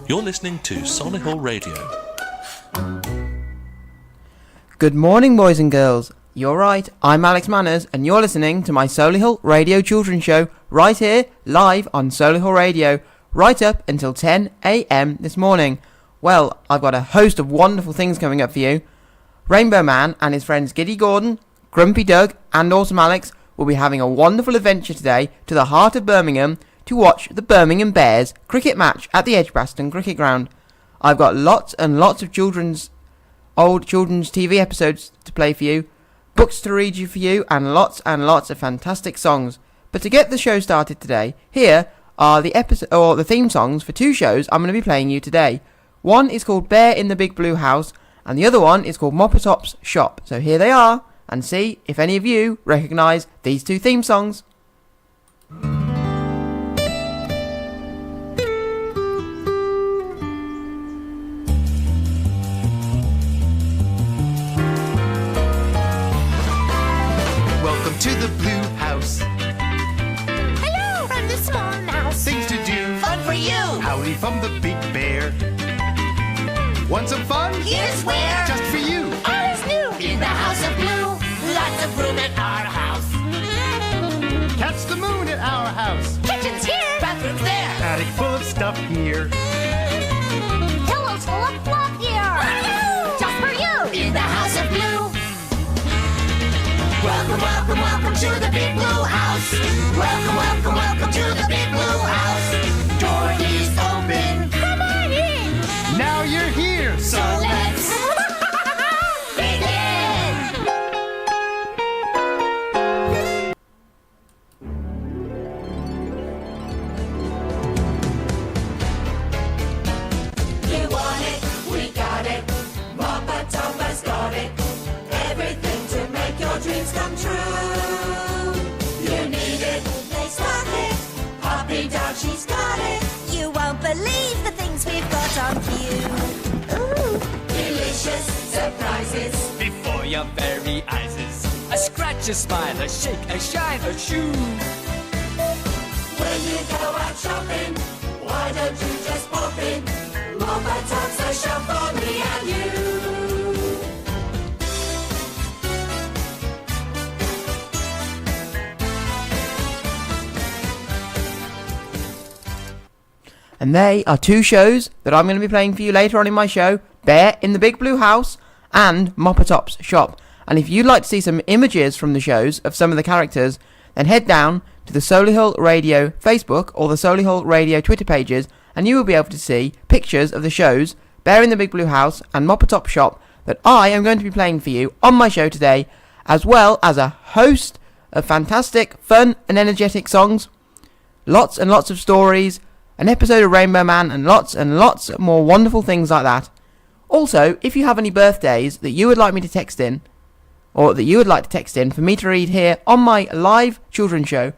You're listening to Solihull Radio. Good morning, boys and girls. You're right, I'm Alex Manners, and you're listening to my Solihull Radio Children's Show right here, live on Solihull Radio, right up until 10 a.m. this morning. Well, I've got a host of wonderful things coming up for you. Rainbow Man and his friends Giddy Gordon, Grumpy Doug, and Awesome Alex will be having a wonderful adventure today to the heart of Birmingham to watch the Birmingham Bears cricket match at the Edgbaston Cricket Ground. I've got lots and lots of old children's TV episodes to play for you, books to read for you, and lots of fantastic songs. But to get the show started today, here are the theme songs for two shows I'm going to be playing you today. One is called Bear in the Big Blue House, and the other one is called Moppertop's Shop. So here they are, and see if any of you recognise these two theme songs. To the blue house. Hello, I'm the small mouse. Things to do. Fun for you. Howdy from the big bear. Want some fun? Here's where. Just for you. All is new in the house of blue. Lots of room at our house. Catch the moon at our house. Kitchen's here. Bathroom's there. Attic full of stuff here. Pillows full of fluff here. Just for you in the house of blue. Welcome, welcome, welcome to the big blue house. Welcome, welcome, welcome to the big blue house. Door is open. Come on in. Now you're here. So let's begin. You want it, we got it. Moppertop's got it. Everything to make your dreams come true. You need it, they stock it. Poppy Dog, she's got it. You won't believe the things we've got on view. Ooh, delicious surprises before your very eyes. A scratch, a smile, a shake, a shine, a shoe. When you go out shopping, why don't you just pop in? Moppertop's a shop for me and you. And they are two shows that I'm going to be playing for you later on in my show, Bear in the Big Blue House and Moppertop's Shop. And if you'd like to see some images from the shows of some of the characters, then head down to the Solihull Radio Facebook or the Solihull Radio Twitter pages, and you will be able to see pictures of the shows, Bear in the Big Blue House and Moppertop's Shop, that I am going to be playing for you on my show today, as well as a host of fantastic, fun and energetic songs, lots and lots of stories, an episode of Rainbow Man, and lots more wonderful things like that. Also, if you have any birthdays that you would like me to text in, or that you would like to text in for me to read here on my live children's show,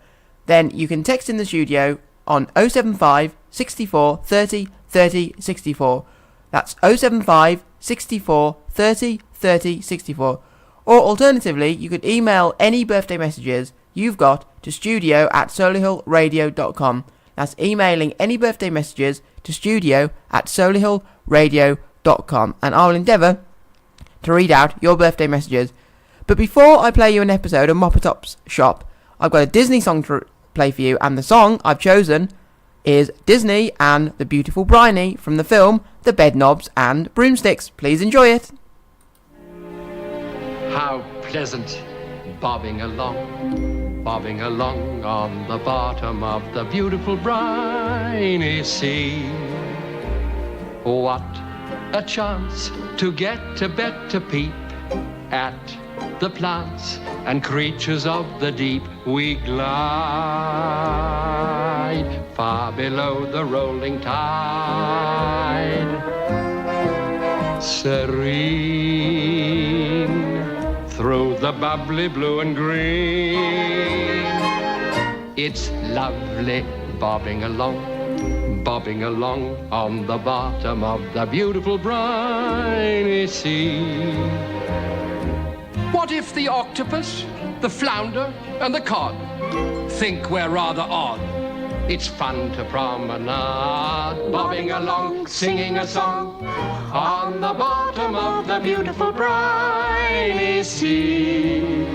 then you can text in the studio on 075 64 30 30 64. That's 075 64 30 30 64. Or alternatively, you could email any birthday messages you've got to studio@solihullradio.com. That's emailing any birthday messages to studio@solihullradio.com, and I will endeavour to read out your birthday messages. But before I play you an episode of Moppertop's Shop, I've got a Disney song to play for you, and the song I've chosen is Disney and the Beautiful Briny from the film The Bedknobs and Broomsticks. Please enjoy it. How pleasant bobbing along on the bottom of the beautiful briny sea. What a chance to get a better peep at the plants and creatures of the deep. We glide far below the rolling tide, serene through the bubbly blue and green. It's lovely bobbing along on the bottom of the beautiful briny sea. What if the octopus, the flounder, and the cod think we're rather odd? It's fun to promenade, bobbing along, singing a song on the bottom of the beautiful briny sea.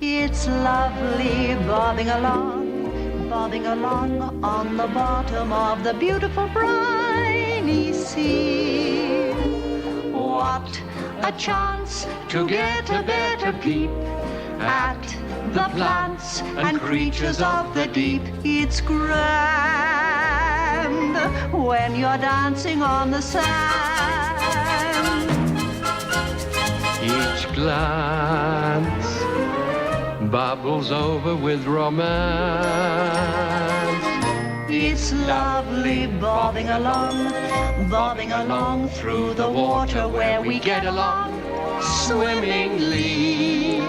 It's lovely bobbing along on the bottom of the beautiful briny sea. What a chance to get a better peep at the plants and creatures of the deep. It's grand when you're dancing on the sand. Each glance bubbles over with romance. It's lovely bobbing along through the water where we get along swimmingly.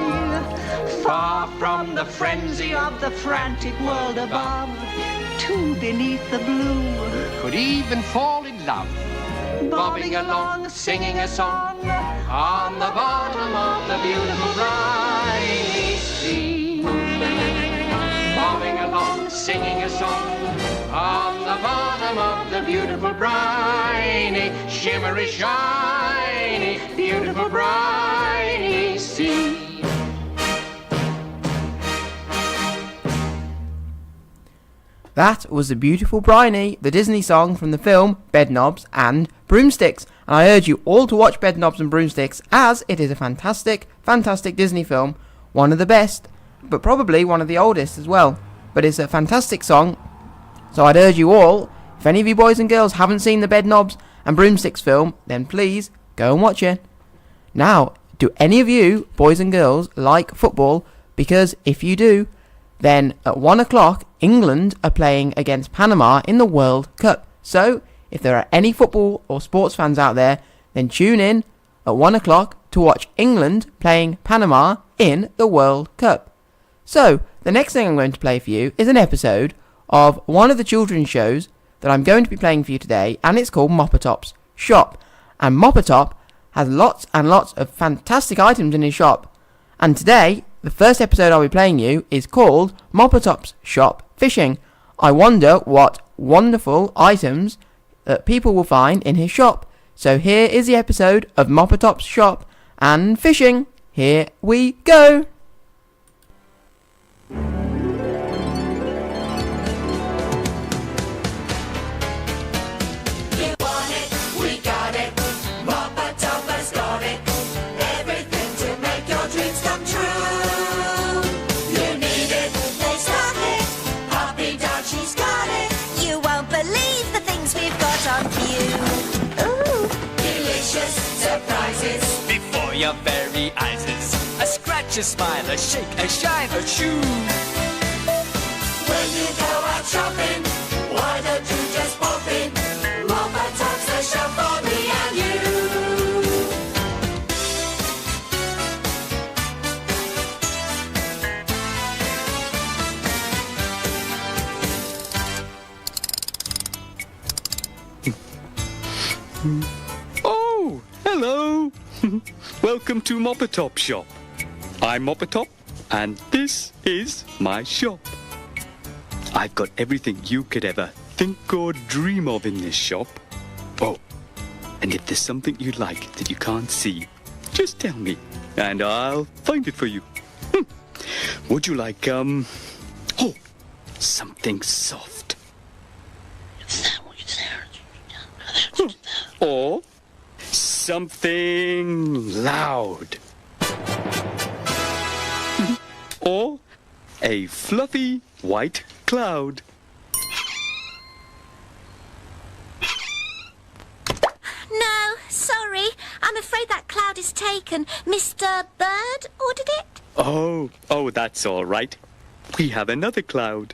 Far from the frenzy of the frantic world above, two beneath the blue Could even fall in love, bobbing along, singing a song on the bottom of the beautiful briny sea. Bobbing along, singing a song on the bottom of the beautiful briny, shimmery, shiny, beautiful briny sea. That was The Beautiful Briny, the Disney song from the film Bedknobs and Broomsticks. And I urge you all to watch Bedknobs and Broomsticks, as it is a fantastic, fantastic Disney film. One of the best, but probably one of the oldest as well. But it's a fantastic song, so I'd urge you all, if any of you boys and girls haven't seen the Bedknobs and Broomsticks film, then please go and watch it. Now, do any of you, boys and girls, like football? Because if you do, then at 1 o'clock, England are playing against Panama in the World Cup. So, if there are any football or sports fans out there, then tune in at 1 o'clock to watch England playing Panama in the World Cup. So, the next thing I'm going to play for you is an episode of one of the children's shows that I'm going to be playing for you today, and it's called Moppertop's Shop. And Moppertop has lots and lots of fantastic items in his shop. And today, the first episode I'll be playing you is called Moppertop's Shop Fishing. I wonder what wonderful items that people will find in his shop. So here is the episode of Moppertop's Shop and Fishing. Here we go. You want it, we got it. Moppertop has got it. Everything to make your dreams come true. You need it, they stock it. Poppy Dog, she's got it. You won't believe the things we've got on view. Ooh, Delicious surprises. Before your very eyes, a scratch, a smile, a shake, a shine, a shoe. When you go out shopping, why don't you just pop in? Moppertop's the shop for me and you. Oh, hello. Welcome to Moppertop Shop. I'm Moppertop, and this is my shop. I've got everything you could ever think or dream of in this shop. Oh, and if there's something you like that you can't see, just tell me, and I'll find it for you. Would you like, something soft? Or something loud? Or a fluffy white cloud? No, sorry. I'm afraid that cloud is taken. Mr. Bird ordered it? Oh, that's all right. We have another cloud.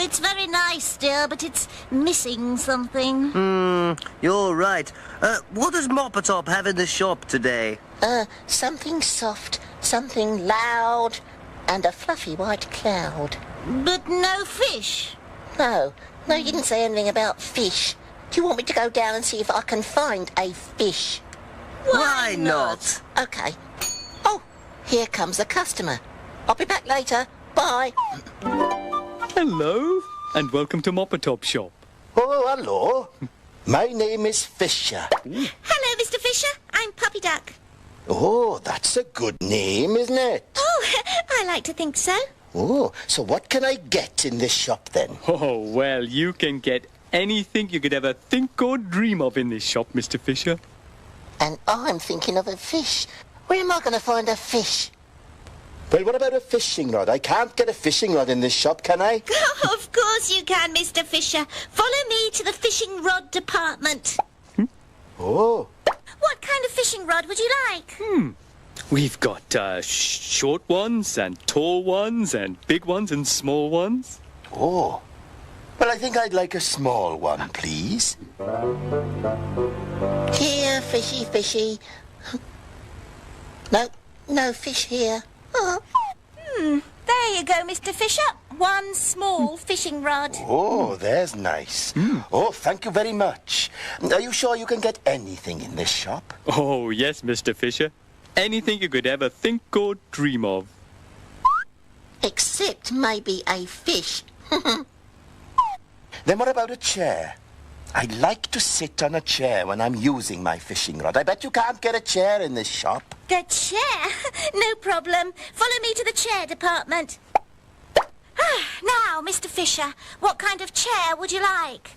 It's very nice, dear, but it's missing something. You're right. What does Moppertop have in the shop today? Something soft, something loud, and a fluffy white cloud. But no fish. No, you didn't say anything about fish. Do you want me to go down and see if I can find a fish? Why not? Okay. Oh, here comes the customer. I'll be back later. Bye. Hello, and welcome to Moppertop Shop. Oh, hello. My name is Fisher. Hello, Mr. Fisher. I'm Puppy Duck. Oh, that's a good name, isn't it? Oh, I like to think so. Oh, so what can I get in this shop then? Oh, well, you can get anything you could ever think or dream of in this shop, Mr. Fisher. And I'm thinking of a fish. Where am I going to find a fish? Well, what about a fishing rod? I can't get a fishing rod in this shop, can I? Of course you can, Mr. Fisher. Follow me to the fishing rod department. Oh. What kind of fishing rod would you like? We've got short ones and tall ones and big ones and small ones. Oh. Well, I think I'd like a small one, please. Here, fishy, fishy. No fish here. There you go, Mr. Fisher. One small fishing rod. Oh, there's nice. Oh, thank you very much. Are you sure you can get anything in this shop? Oh, yes, Mr. Fisher. Anything you could ever think or dream of. Except maybe a fish. Then what about a chair? I'd like to sit on a chair when I'm using my fishing rod. I bet you can't get a chair in this shop. The chair? No problem. Follow me to the chair department. Now, Mr. Fisher, what kind of chair would you like?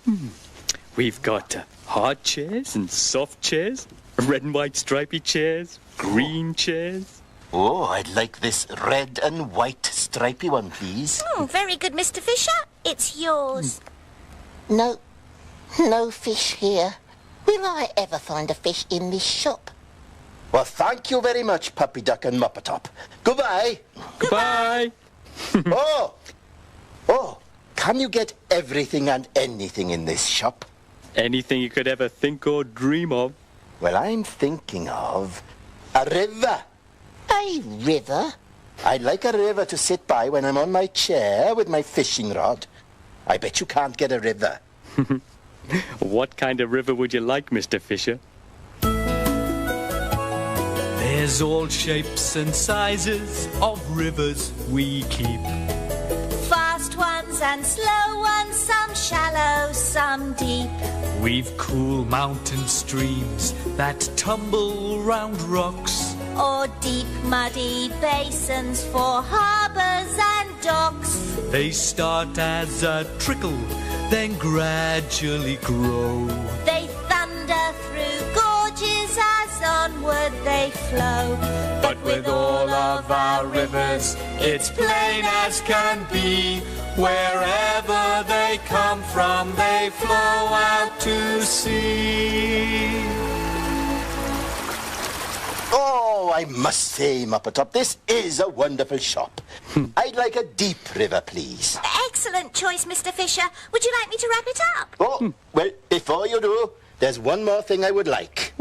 We've got hard chairs and soft chairs, red and white stripy chairs, green chairs. Oh, I'd like this red and white stripy one, please. Oh, very good, Mr. Fisher. It's yours. No fish here. Will I ever find a fish in this shop? Well, thank you very much, Puppy Duck and Moppertop. Goodbye. Goodbye. Oh, can you get everything and anything in this shop? Anything you could ever think or dream of. Well, I'm thinking of a river. A river? I'd like a river to sit by when I'm on my chair with my fishing rod. I bet you can't get a river. What kind of river would you like, Mr. Fisher? There's all shapes and sizes of rivers we keep. Fast ones and slow ones, some shallow, some deep. We've cool mountain streams that tumble round rocks. Or deep muddy basins for harbours and docks. They start as a trickle, then gradually grow. They thunder through gorges as onward they flow. But with all of our rivers, it's plain as can be. Wherever they come from, they flow out to sea. Oh, I must say, Moppertop, this is a wonderful shop. I'd like a deep river, please. Excellent choice, Mr. Fisher. Would you like me to wrap it up? Oh, well, before you do, there's one more thing I would like.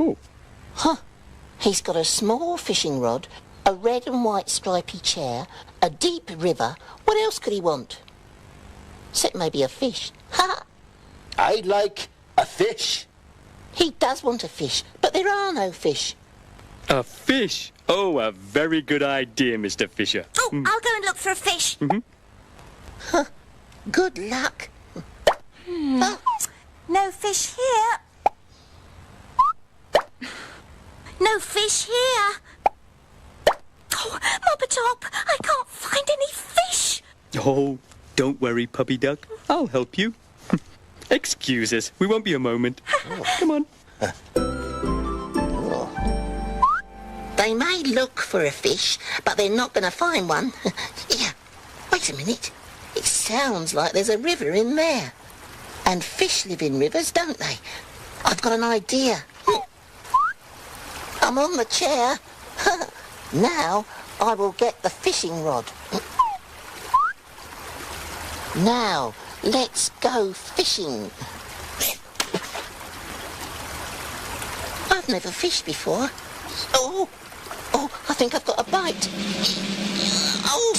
He's got a small fishing rod, a red and white stripy chair, a deep river. What else could he want? Except maybe a fish. Ha! I'd like a fish. He does want a fish, but there are no fish. A fish? Oh, a very good idea, Mr. Fisher. Oh, I'll go and look for a fish. Huh. Good luck. Oh, No fish here. No fish here. Oh, Moppetop, I can't find any fish. Oh, don't worry, puppy duck. I'll help you. Excuse us. We won't be a moment. Come on. they may look for a fish, but they're not going to find one. Yeah, wait a minute. It sounds like there's a river in there. And fish live in rivers, don't they? I've got an idea. I'm on the chair. Now I will get the fishing rod. Now, let's go fishing. I've never fished before. Oh, I think I've got a bite. Oh!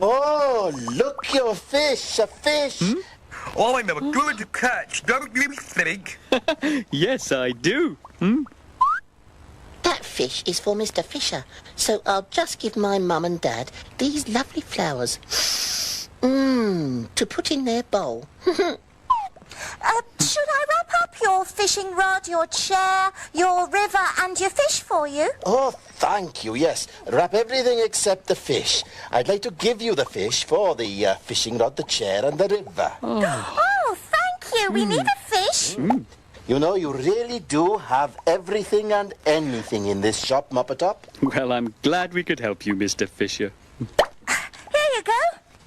Oh, look, your fish, a fish. I'm a good catch, don't you think? Yes, I do. That fish is for Mr. Fisher, so I'll just give my mum and dad these lovely flowers. To put in their bowl. Should I wrap up your fishing rod, your chair, your river and your fish for you? Oh, thank you, yes. Wrap everything except the fish. I'd like to give you the fish for the fishing rod, the chair and the river. Oh, thank you. We need a fish. You know, you really do have everything and anything in this shop, Moppetop. Well, I'm glad we could help you, Mr. Fisher. Here you go.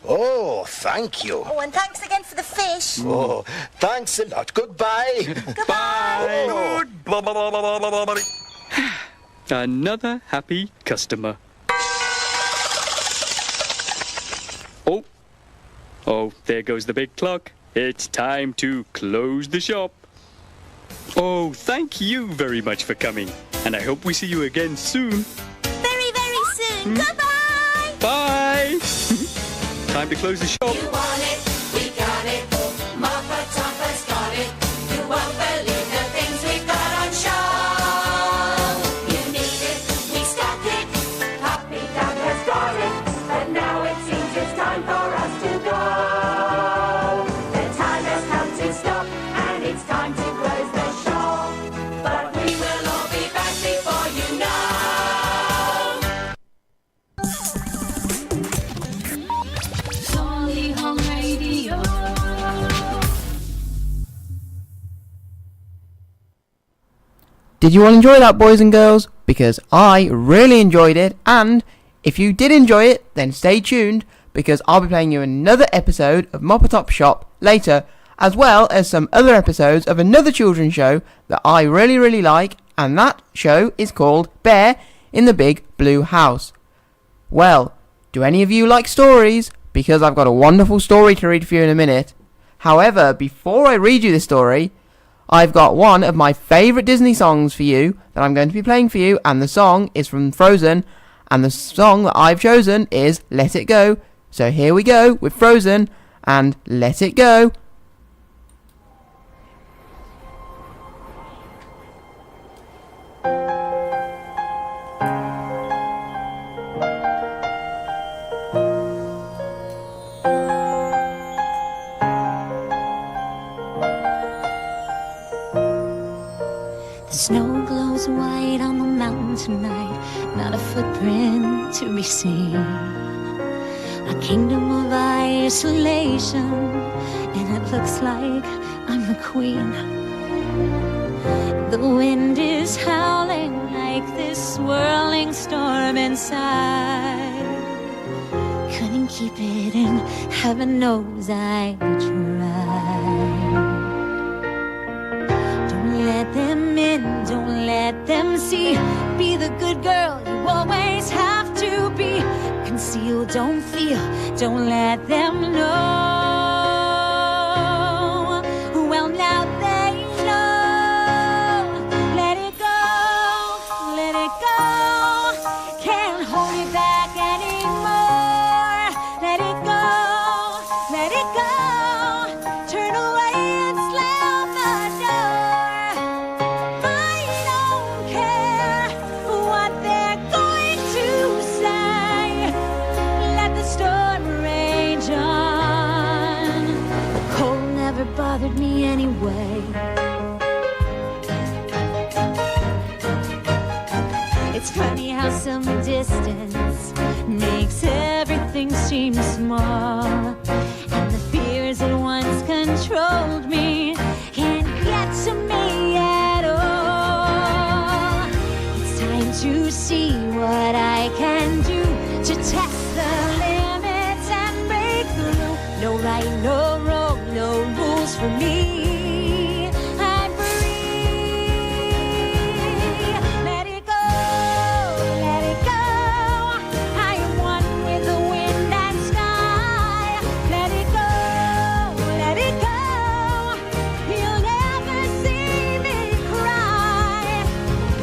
Oh, thank you. Oh, and thanks again for the fish. Oh, thanks a lot. Goodbye. Goodbye. Another happy customer. Oh, there goes the big clock. It's time to close the shop. Oh, thank you very much for coming. And I hope we see you again soon. Very, very soon. Goodbye. Bye. Time to close the shop. You want it, we got it. Moppetop has got it. You won't believe the things we've got on show. You need it, we stock it. Puppy Dog has got it. And now it seems it's time for us to go. The time has come to stop, and it's time to close the shop. But we will all be back before you know. Solihull Radio. Did you all enjoy that, boys and girls? Because I really enjoyed it, and if you did enjoy it, then stay tuned, because I'll be playing you another episode of Moppetop Shop later, as well as some other episodes of another children's show that I really, really like, and that show is called Bear in the Big Blue House. Well, do any of you like stories? Because I've got a wonderful story to read for you in a minute. However, before I read you the story, I've got one of my favourite Disney songs for you that I'm going to be playing for you, and the song is from Frozen, and the song that I've chosen is Let It Go. So here we go with Frozen and Let It Go. The snow glows white on the mountain tonight, not a footprint to be seen. A kingdom of isolation, and it looks like I'm the queen. The wind is howling like this swirling storm inside. Couldn't keep it in, heaven knows I tried. Don't let them in, don't let them see. Be the good girl you always have to be. Conceal, don't feel, don't let them know. Well, now they know. Let it go, let it go. Can't hold it back anymore. Let bothered me anyway. It's funny how some distance makes everything seem small, and the fears that once controlled me can't get to me at all. It's time to see what I can do to test the limits and break through. No right, no wrong, no rules for me. I'm free. Let it go, let it go. I am one with the wind and sky. Let it go, let it go. You'll never see me cry.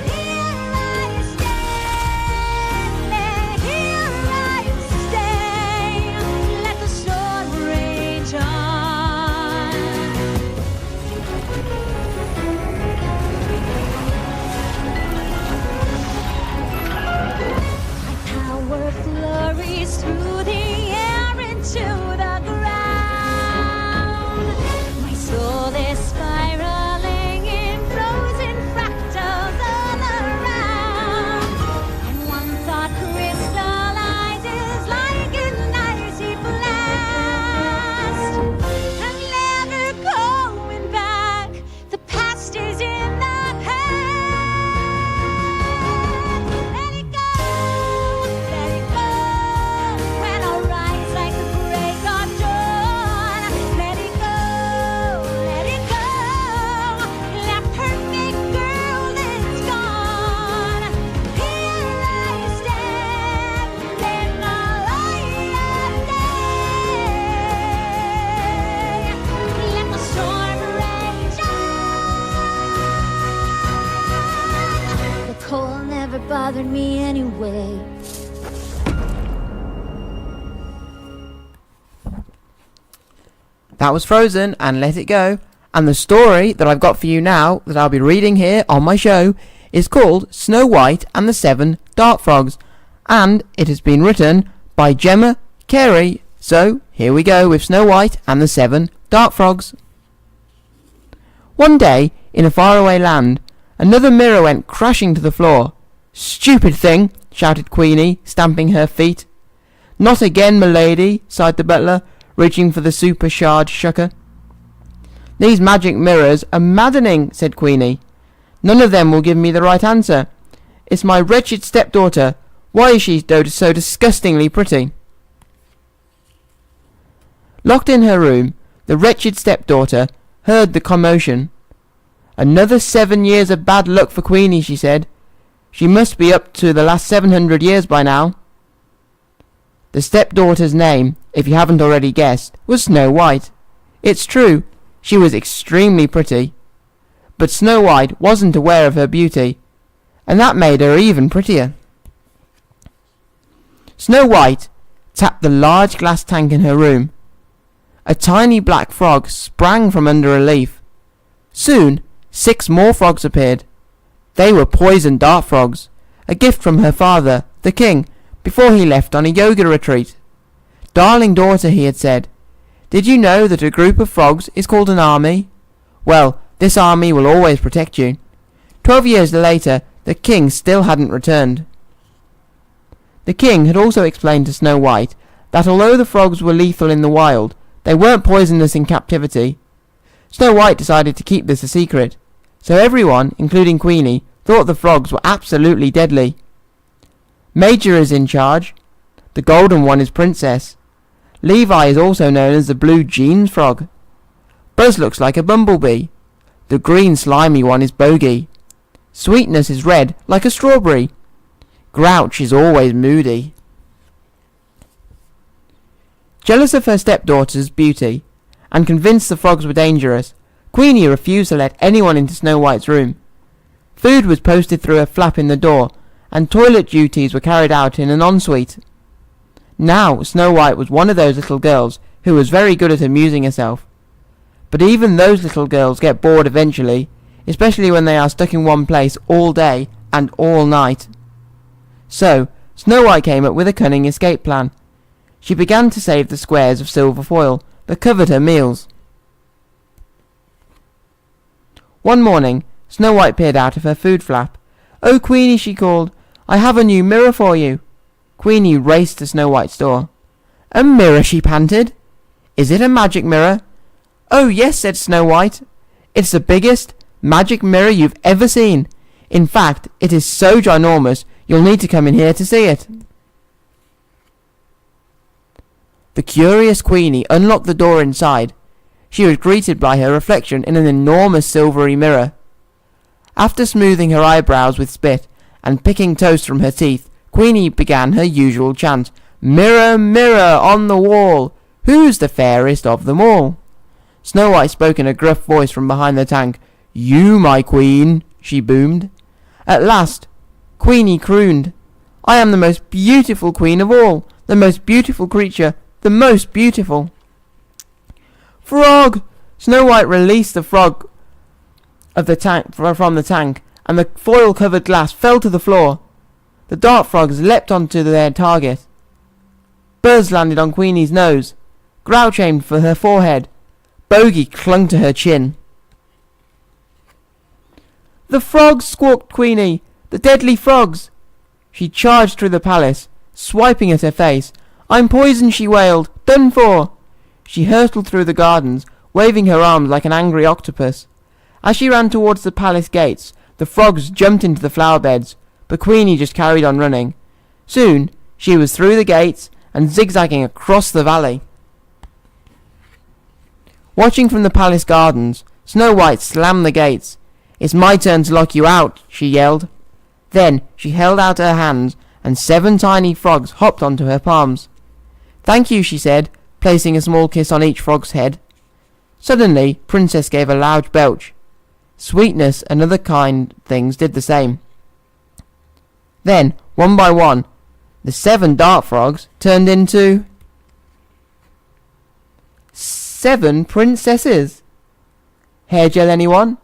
Here I stand, here I stay. Let the storm rage on. My power flurries through the air into the ground. My soul is spiraling in frozen fractals all around. And one thought crystallizes like an icy blast. I'm never going back. The past is in the past. Let it go, let it go. When I rise like the break of dawn. Let it go, let it go. That perfect girl is gone. Here I stand in the light of day. Let the storm rage on. The cold never bothered me anyway. That was Frozen and Let It Go. And the story that I've got for you now, that I'll be reading here on my show, is called Snow White and the Seven Dart Frogs. And it has been written by Gemma Carey. So, here we go with Snow White and the Seven Dart Frogs. One day, in a faraway land, another mirror went crashing to the floor. "Stupid thing!" shouted Queenie, stamping her feet. "Not again, m'lady," sighed the butler, reaching for the super-shard shucker. "These magic mirrors are maddening," said Queenie. "None of them will give me the right answer. It's my wretched stepdaughter. Why is she so disgustingly pretty?" Locked in her room, the wretched stepdaughter heard the commotion. "Another 7 years of bad luck for Queenie," she said. "She must be up to the last 700 years by now." The stepdaughter's name, if you haven't already guessed, was Snow White. It's true, she was extremely pretty. But Snow White wasn't aware of her beauty, and that made her even prettier. Snow White tapped the large glass tank in her room. A tiny black frog sprang from under a leaf. Soon, 6 more frogs appeared. They were poison dart frogs, a gift from her father, the king, before he left on a yoga retreat. "Darling daughter," he had said, "did you know that a group of frogs is called an army? Well, this army will always protect you." 12 years later, the king still hadn't returned. The king had also explained to Snow White that although the frogs were lethal in the wild, they weren't poisonous in captivity. Snow White decided to keep this a secret, so everyone, including Queenie, thought the frogs were absolutely deadly. Major is in charge. The golden one is Princess. Levi is also known as the blue jeans frog. Buzz looks like a bumblebee. The green slimy one is Bogey. Sweetness is red like a strawberry. Grouch is always moody. Jealous of her stepdaughter's beauty, and convinced the frogs were dangerous, Queenie refused to let anyone into Snow White's room. Food was posted through a flap in the door, and toilet duties were carried out in an ensuite. Now Snow White was one of those little girls who was very good at amusing herself. But even those little girls get bored eventually, especially when they are stuck in one place all day and all night. So, Snow White came up with a cunning escape plan. She began to save the squares of silver foil that covered her meals. One morning, Snow White peered out of her food flap. "Oh, Queenie," she called, "I have a new mirror for you." Queenie raced to Snow White's door. "A mirror?" she panted. "Is it a magic mirror?" "Oh, yes," said Snow White. "It's the biggest magic mirror you've ever seen. In fact, it is so ginormous, you'll need to come in here to see it." The curious Queenie unlocked the door inside. She was greeted by her reflection in an enormous silvery mirror. After smoothing her eyebrows with spit and picking toast from her teeth, Queenie began her usual chant, "Mirror, mirror on the wall, who's the fairest of them all?" Snow White spoke in a gruff voice from behind the tank. "You, my queen," she boomed. At last, Queenie crooned, "I am the most beautiful queen of all, the most beautiful creature, the most beautiful." "Frog!" Snow White released the frog of the tank from the tank, and the foil-covered glass fell to the floor. The dart frogs leapt onto their target. Buzz landed on Queenie's nose. Grouch aimed for her forehead. Bogey clung to her chin. "The frogs!" squawked Queenie. "The deadly frogs!" She charged through the palace, swiping at her face. "I'm poisoned," she wailed. "Done for!" She hurtled through the gardens, waving her arms like an angry octopus. As she ran towards the palace gates, the frogs jumped into the flower beds, but Queenie just carried on running. Soon, she was through the gates and zigzagging across the valley. Watching from the palace gardens, Snow White slammed the gates. "It's my turn to lock you out," she yelled. Then she held out her hands, and 7 tiny frogs hopped onto her palms. "Thank you," she said, placing a small kiss on each frog's head. Suddenly, Princess gave a loud belch. Sweetness and other kind things did the same. Then, one by one, the 7 dart frogs turned into 7 princesses. Hair gel, anyone?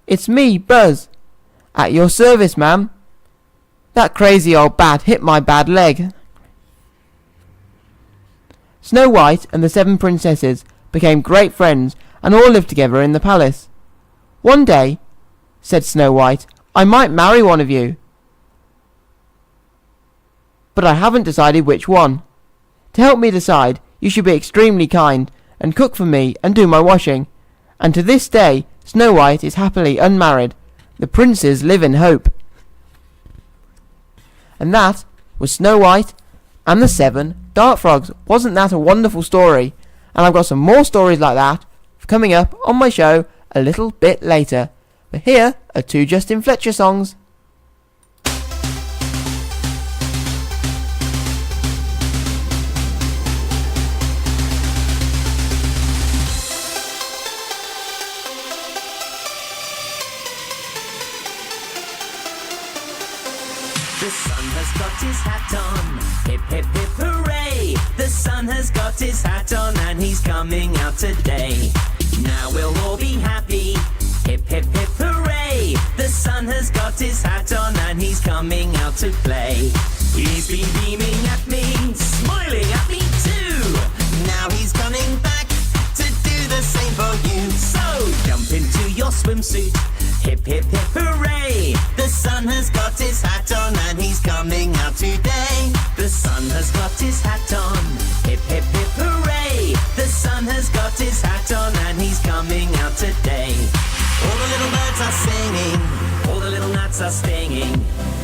"It's me, Buzz." "At your service, ma'am." "That crazy old bat hit my bad leg." Snow White and the 7 princesses became great friends and all lived together in the palace. "One day," said Snow White, "I might marry one of you, but I haven't decided which one. To help me decide, you should be extremely kind and cook for me and do my washing." And to this day, Snow White is happily unmarried. The princes live in hope. And that was Snow White and the 7 dart frogs. Wasn't that a wonderful story? And I've got some more stories like that coming up on my show a little bit later. But here are 2 Justin Fletcher songs. The sun has got his hat on, hip hip hip hooray! The sun has got his hat on and he's coming out today. Now we'll all be happy, hip hip hip hooray! The sun has got his hat on and he's coming out to play. He's been beaming at me, smiling at me too. Now he's coming back to do the same for you. So jump into your swimsuit, hip hip hip hooray! The sun has got his hat on and he's coming out today. The sun has got his hat on, hip hip hip hooray! The sun has got his hat on and he's coming out today. All the little birds are singing, all the little gnats are stinging,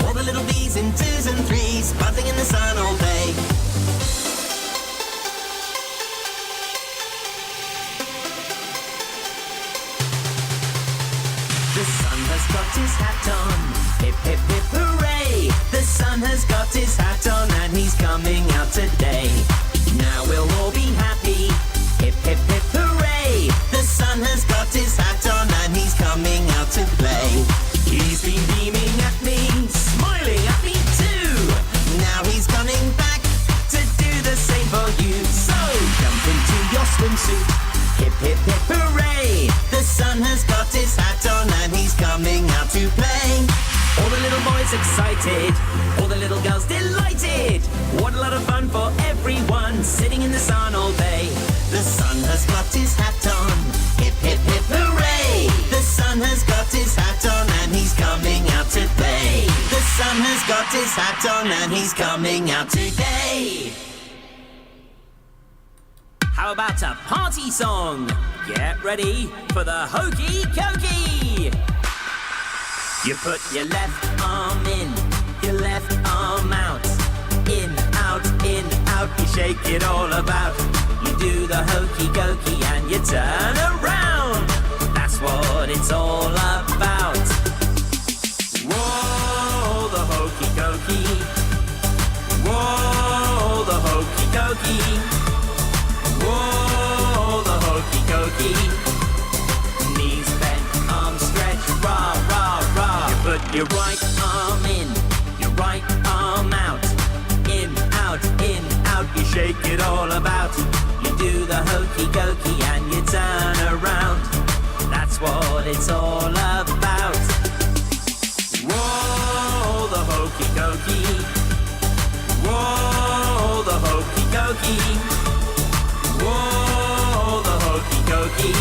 all the little bees in 2s and 3s buzzing in the sun all day. The sun has got his hat on, hip hip hip hooray! The sun has got his hat on and he's coming out today. Now we'll all be happy, hip hip hip hooray! The sun has got his hat on and he's coming out to play. He's been beaming at me, smiling at me too. Now he's coming back to do the same for you. So jump into your swimsuit, hip hip hip hooray! The sun has got his hat on and he's coming out to play. All the little boys excited, all the little girls delighted. What a lot of fun for everyone, sitting in the sun all day. The sun has got his hat on, hip hip hip hooray! The sun has got hat on and he's coming out today. How about a party song? Get ready for the Hokey Cokey. You put your left arm in, your left arm out. In, out, you shake it all about. You do the hokey cokey and you turn around. That's what it's all about. Whoa, the hokey cokey. Whoa, the hokey cokey. Whoa, the hokey cokey. Knees bent, arms stretched, rah, rah, rah. You put your right arm in, your right arm out. In, out, you shake it all about. You do the hokey cokey and you turn around. That's what it's all about. Whoa, the hokey cokey. Whoa, the hokey cokey. Whoa, the hokey cokey.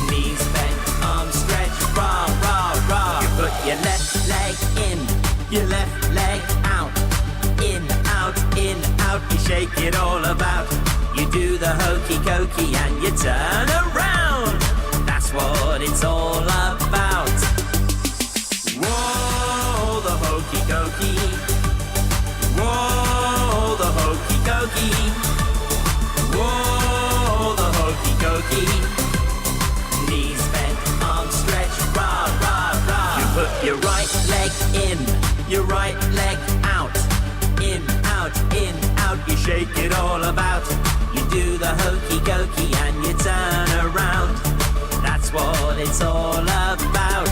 Knees bent, arms stretched, rah, rah, rah. You put your left leg in, your left leg out. In, out, you shake it all about. You do the hokey cokey and you turn around. That's what it's all about. Whoa, the hokey cokey. Whoa, the hokey cokey. Whoa, the hokey cokey. Knees bent, arms stretched, rah, rah, rah. You put your right leg in, your right leg out. In, out, you shake it all about. You do the hokey cokey and you turn around. That's what it's all about.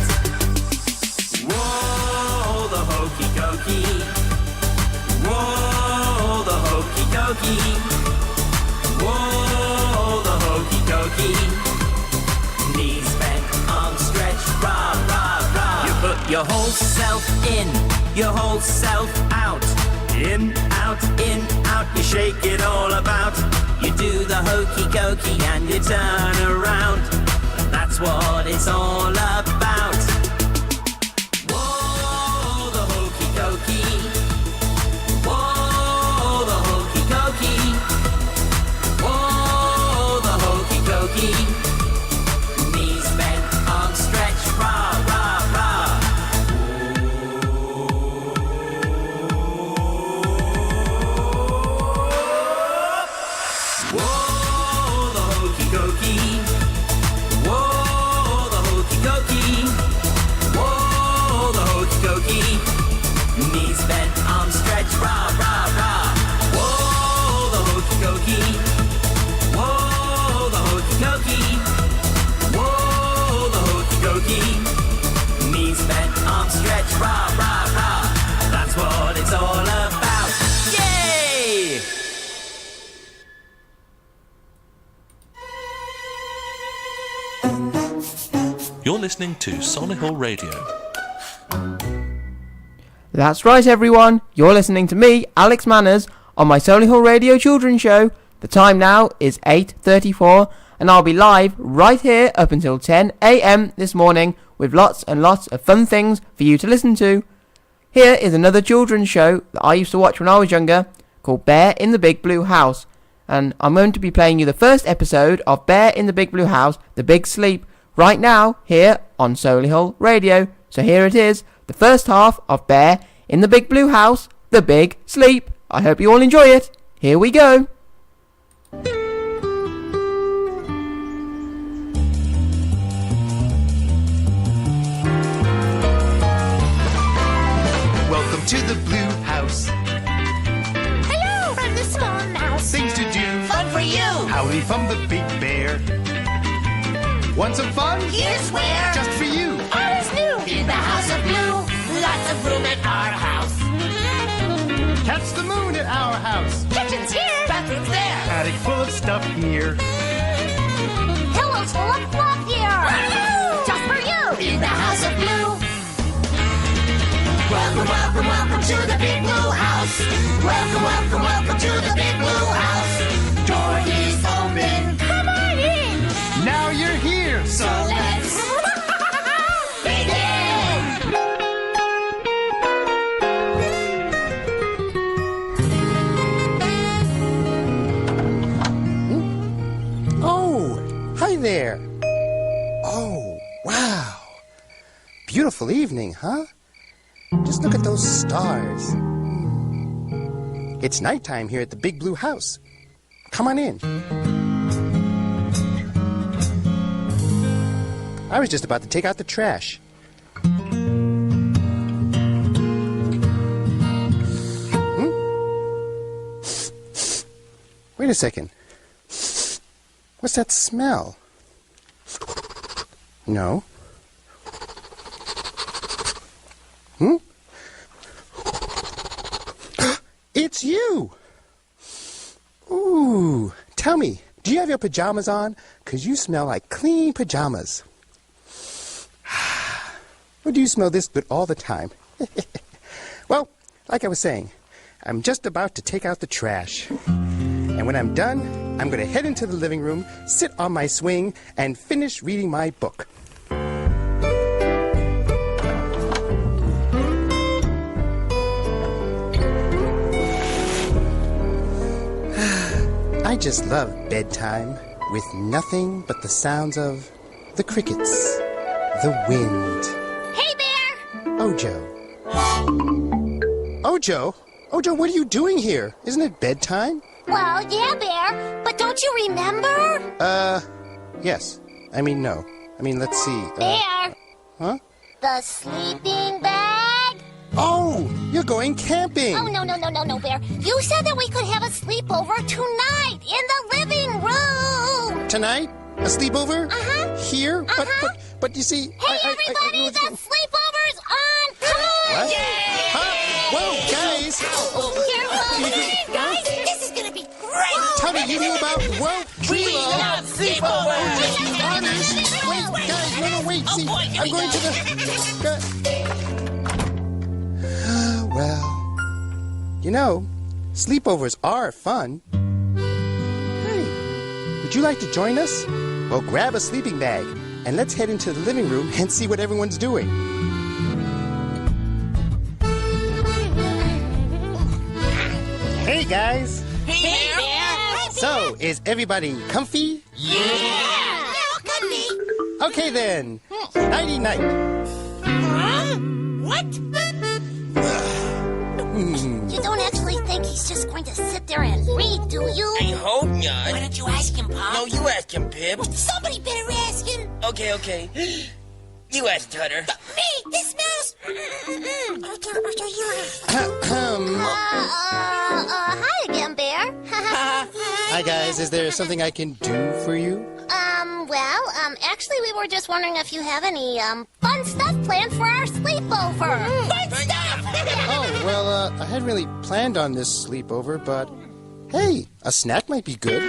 Whoa, the hokey cokey. Whoa, the hokey cokey. Whoa, the hokey cokey. Knees bent, arms stretched, rah, rah, rah. You put your whole self in, your whole self out. In, out, you shake it all about. You do the hokey cokey and you turn around. That's what it's all about. Whoa, the hokey cokey. Whoa, the hokey cokey. Whoa, the hokey cokey. Knees bent, arms stretched, rah, rah, rah. Whoa, the hokey cokey. Whoa, the hokey cokey. Whoa, the hokey cokey. Knees bent, arms stretched, rah, rah, rah. Whoa, the hokey cokey. Whoa, the hokey cokey. Whoa, the hokey cokey. Knees bent, arms stretched, rah, rah, rah. That's what it's all about. Yay! You're listening to Solihull Radio. That's right, everyone. You're listening to me, Alex Manners, on my Solihull Radio children's show. The time now is 8:34, and I'll be live right here up until 10 a.m. this morning with lots and lots of fun things for you to listen to. Here is another children's show that I used to watch when I was younger, called Bear in the Big Blue House. And I'm going to be playing you the first episode of Bear in the Big Blue House, The Big Sleep, right now here on Solihull Radio. So here it is, the first half of Bear in the Big Blue House, The Big Sleep. I hope you all enjoy it. Here we go. Welcome to the Blue House. Hello from the small mouse. Things to do. Fun for you. Howdy from the Big Bear. Want some fun? Here's where. Just for you. All is new in the House of Blue. Lots of room at our house. Catch the moon at our house. Kitchen's here. Bathroom's there. Attic full of stuff here. Pillows full of fluff here. Just for you in the House of Blue. Welcome, welcome, welcome to the Big Blue House. Welcome, welcome, welcome to the Big Blue House. Door is open. Come on in. Now you're here. So let's begin. Oh, wow. Beautiful evening, huh? Just look at those stars. It's nighttime here at the Big Blue House. Come on in. I was just about to take out the trash. Wait a second. What's that smell? No. It's you! Ooh, tell me, do you have your pajamas on? 'Cause you smell like clean pajamas. Or do you smell this good all the time? Well, like I was saying, I'm just about to take out the trash. And when I'm done, I'm going to head into the living room, sit on my swing, and finish reading my book. I just love bedtime with nothing but the sounds of the crickets, the wind. Hey, Bear! Ojo. Ojo? Ojo, what are you doing here? Isn't it bedtime? Well, yeah, Bear, but don't you remember? Yes. I mean, no. I mean, let's see. Bear! Huh? The sleeping bag? Oh, you're going camping. Oh, no, Bear. You said that we could have a sleepover tonight in the living room. Tonight? A sleepover? Uh-huh. Here? But you see... Hey, everybody, the sleepover's on! Come on! What? Huh? Whoa, guys! Guys, this is gonna be great! Tell me, you knew about... Whoa, Trilo! Honest! Wait, guys, no, wait, see, I'm going to the... Well, you know, sleepovers are fun. Hey, would you like to join us? Well, grab a sleeping bag, and let's head into the living room and see what everyone's doing. Hey, guys! Hey, Bear! So, is everybody comfy? Yeah! Could be. Okay, then. Nighty-night. Huh? What? You don't actually think he's just going to sit there and read, do you? I hope not. Why don't you ask him, Pop? No, you ask him, Pip. Somebody better ask him. Okay. You ask Tutter. Me? This mouse? Hi again, Bear. Hi, guys. Is there something I can do for you? Actually, we were just wondering if you have any, fun stuff planned for our sleepover. Fun stuff! Oh, well, I hadn't really planned on this sleepover, but hey, a snack might be good.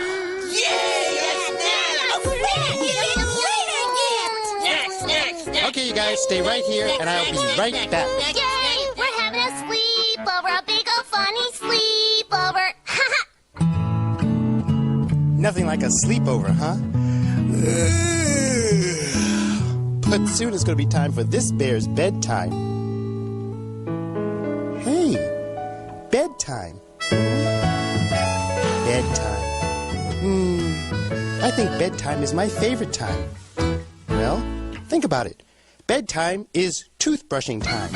Okay, you guys, stay right here, and I'll be right back. Yay! We're having a sleepover, a big old funny sleepover. Nothing like a sleepover, huh? But soon it's going to be time for this bear's bedtime. Hey, bedtime. Bedtime. I think bedtime is my favorite time. Well, think about it. Bedtime is toothbrushing time.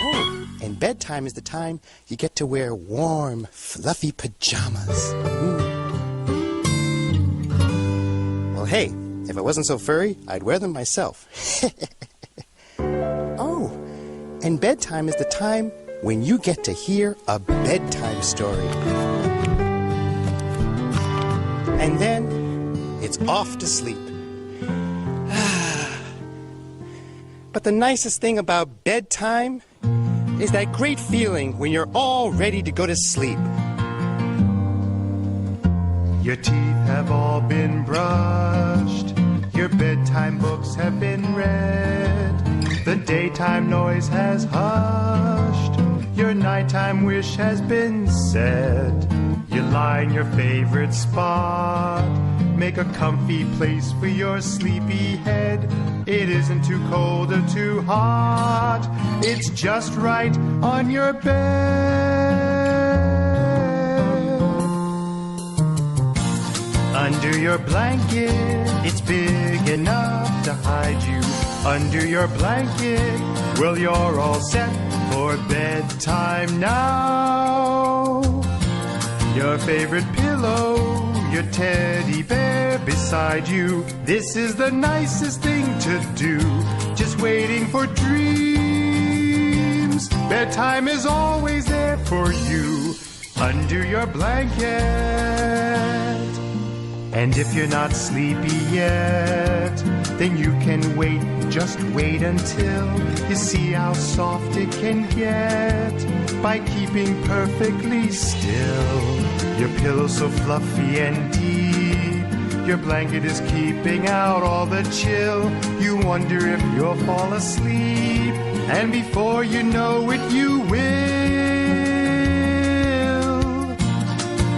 Oh, and bedtime is the time you get to wear warm, fluffy pajamas. Well, hey, if I wasn't so furry, I'd wear them myself. Oh, and bedtime is the time when you get to hear a bedtime story. And then it's off to sleep. But the nicest thing about bedtime is that great feeling when you're all ready to go to sleep. Your teeth have all been brushed. Your bedtime books have been read. The daytime noise has hushed. Your nighttime wish has been said. You lie in your favorite spot. Make a comfy place for your sleepy head. It isn't too cold or too hot. It's just right on your bed. A Under your blanket, it's big enough to hide you. Under your blanket, well, you're all set for bedtime now. Your favorite pillow, your teddy bear beside you. This is the nicest thing to do, just waiting for dreams. Bedtime is always there for you, under your blanket. And if you're not sleepy yet, then you can wait, just wait until you see how soft it can get by keeping perfectly still. Your pillow's so fluffy and deep, your blanket is keeping out all the chill. You wonder if you'll fall asleep, and before you know it, you will.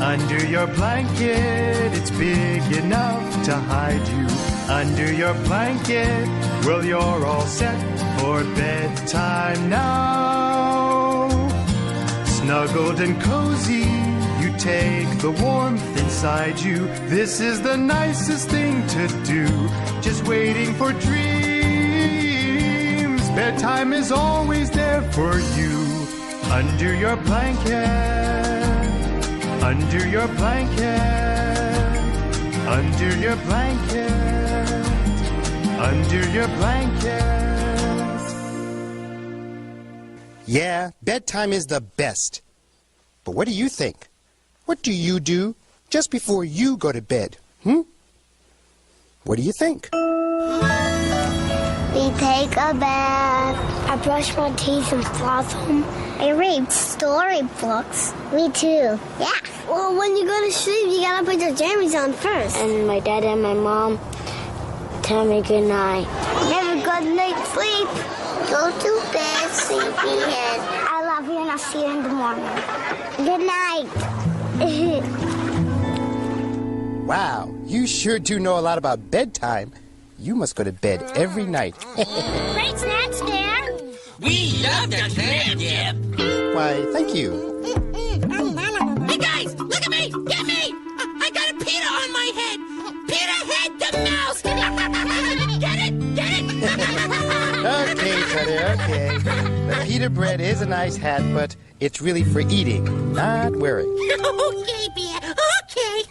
Under your blanket, it's big enough to hide you. Under your blanket, well, you're all set for bedtime now. Snuggled and cozy, you take the warmth inside you. This is the nicest thing to do, just waiting for dreams. Bedtime is always there for you, under your blanket. Under your blanket, under your blanket, under your blanket. Yeah, bedtime is the best. But what do you think? What do you do just before you go to bed? What do you think? We take a bath. I brush my teeth and floss them. I read storybooks. Me too. Yeah. Well, when you go to sleep, you gotta put your jammies on first. And my dad and my mom tell me good night. Have a good night's sleep. Go to bed, sleepyhead. I love you and I'll see you in the morning. Good night. Wow, you sure do know a lot about bedtime. You must go to bed every night. Great snacks, Dad. We love the clam dip. Why, thank you. Hey guys, look at me! Get me! I got a Peter on my head! Peter Head the mouse! Get it? Get it? Okay, Teddy, okay. The pita bread is a nice hat, but it's really for eating, not wearing. Okay, Bear. Okay.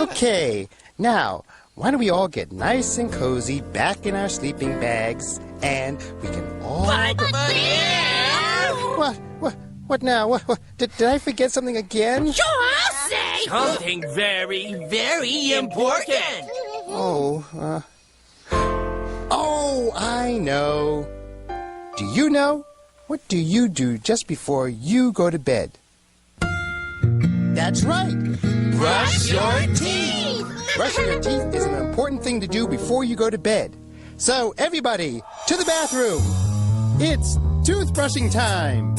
Okay, now, why don't we all get nice and cozy back in our sleeping bags, and we can all... What now? What? Did I forget something again? Sure, I'll say! Something very, very important! Oh, I know. Do you know? What do you do just before you go to bed? That's right. Brush your teeth! Brushing your teeth is an important thing to do before you go to bed. So, everybody, to the bathroom. It's toothbrushing time.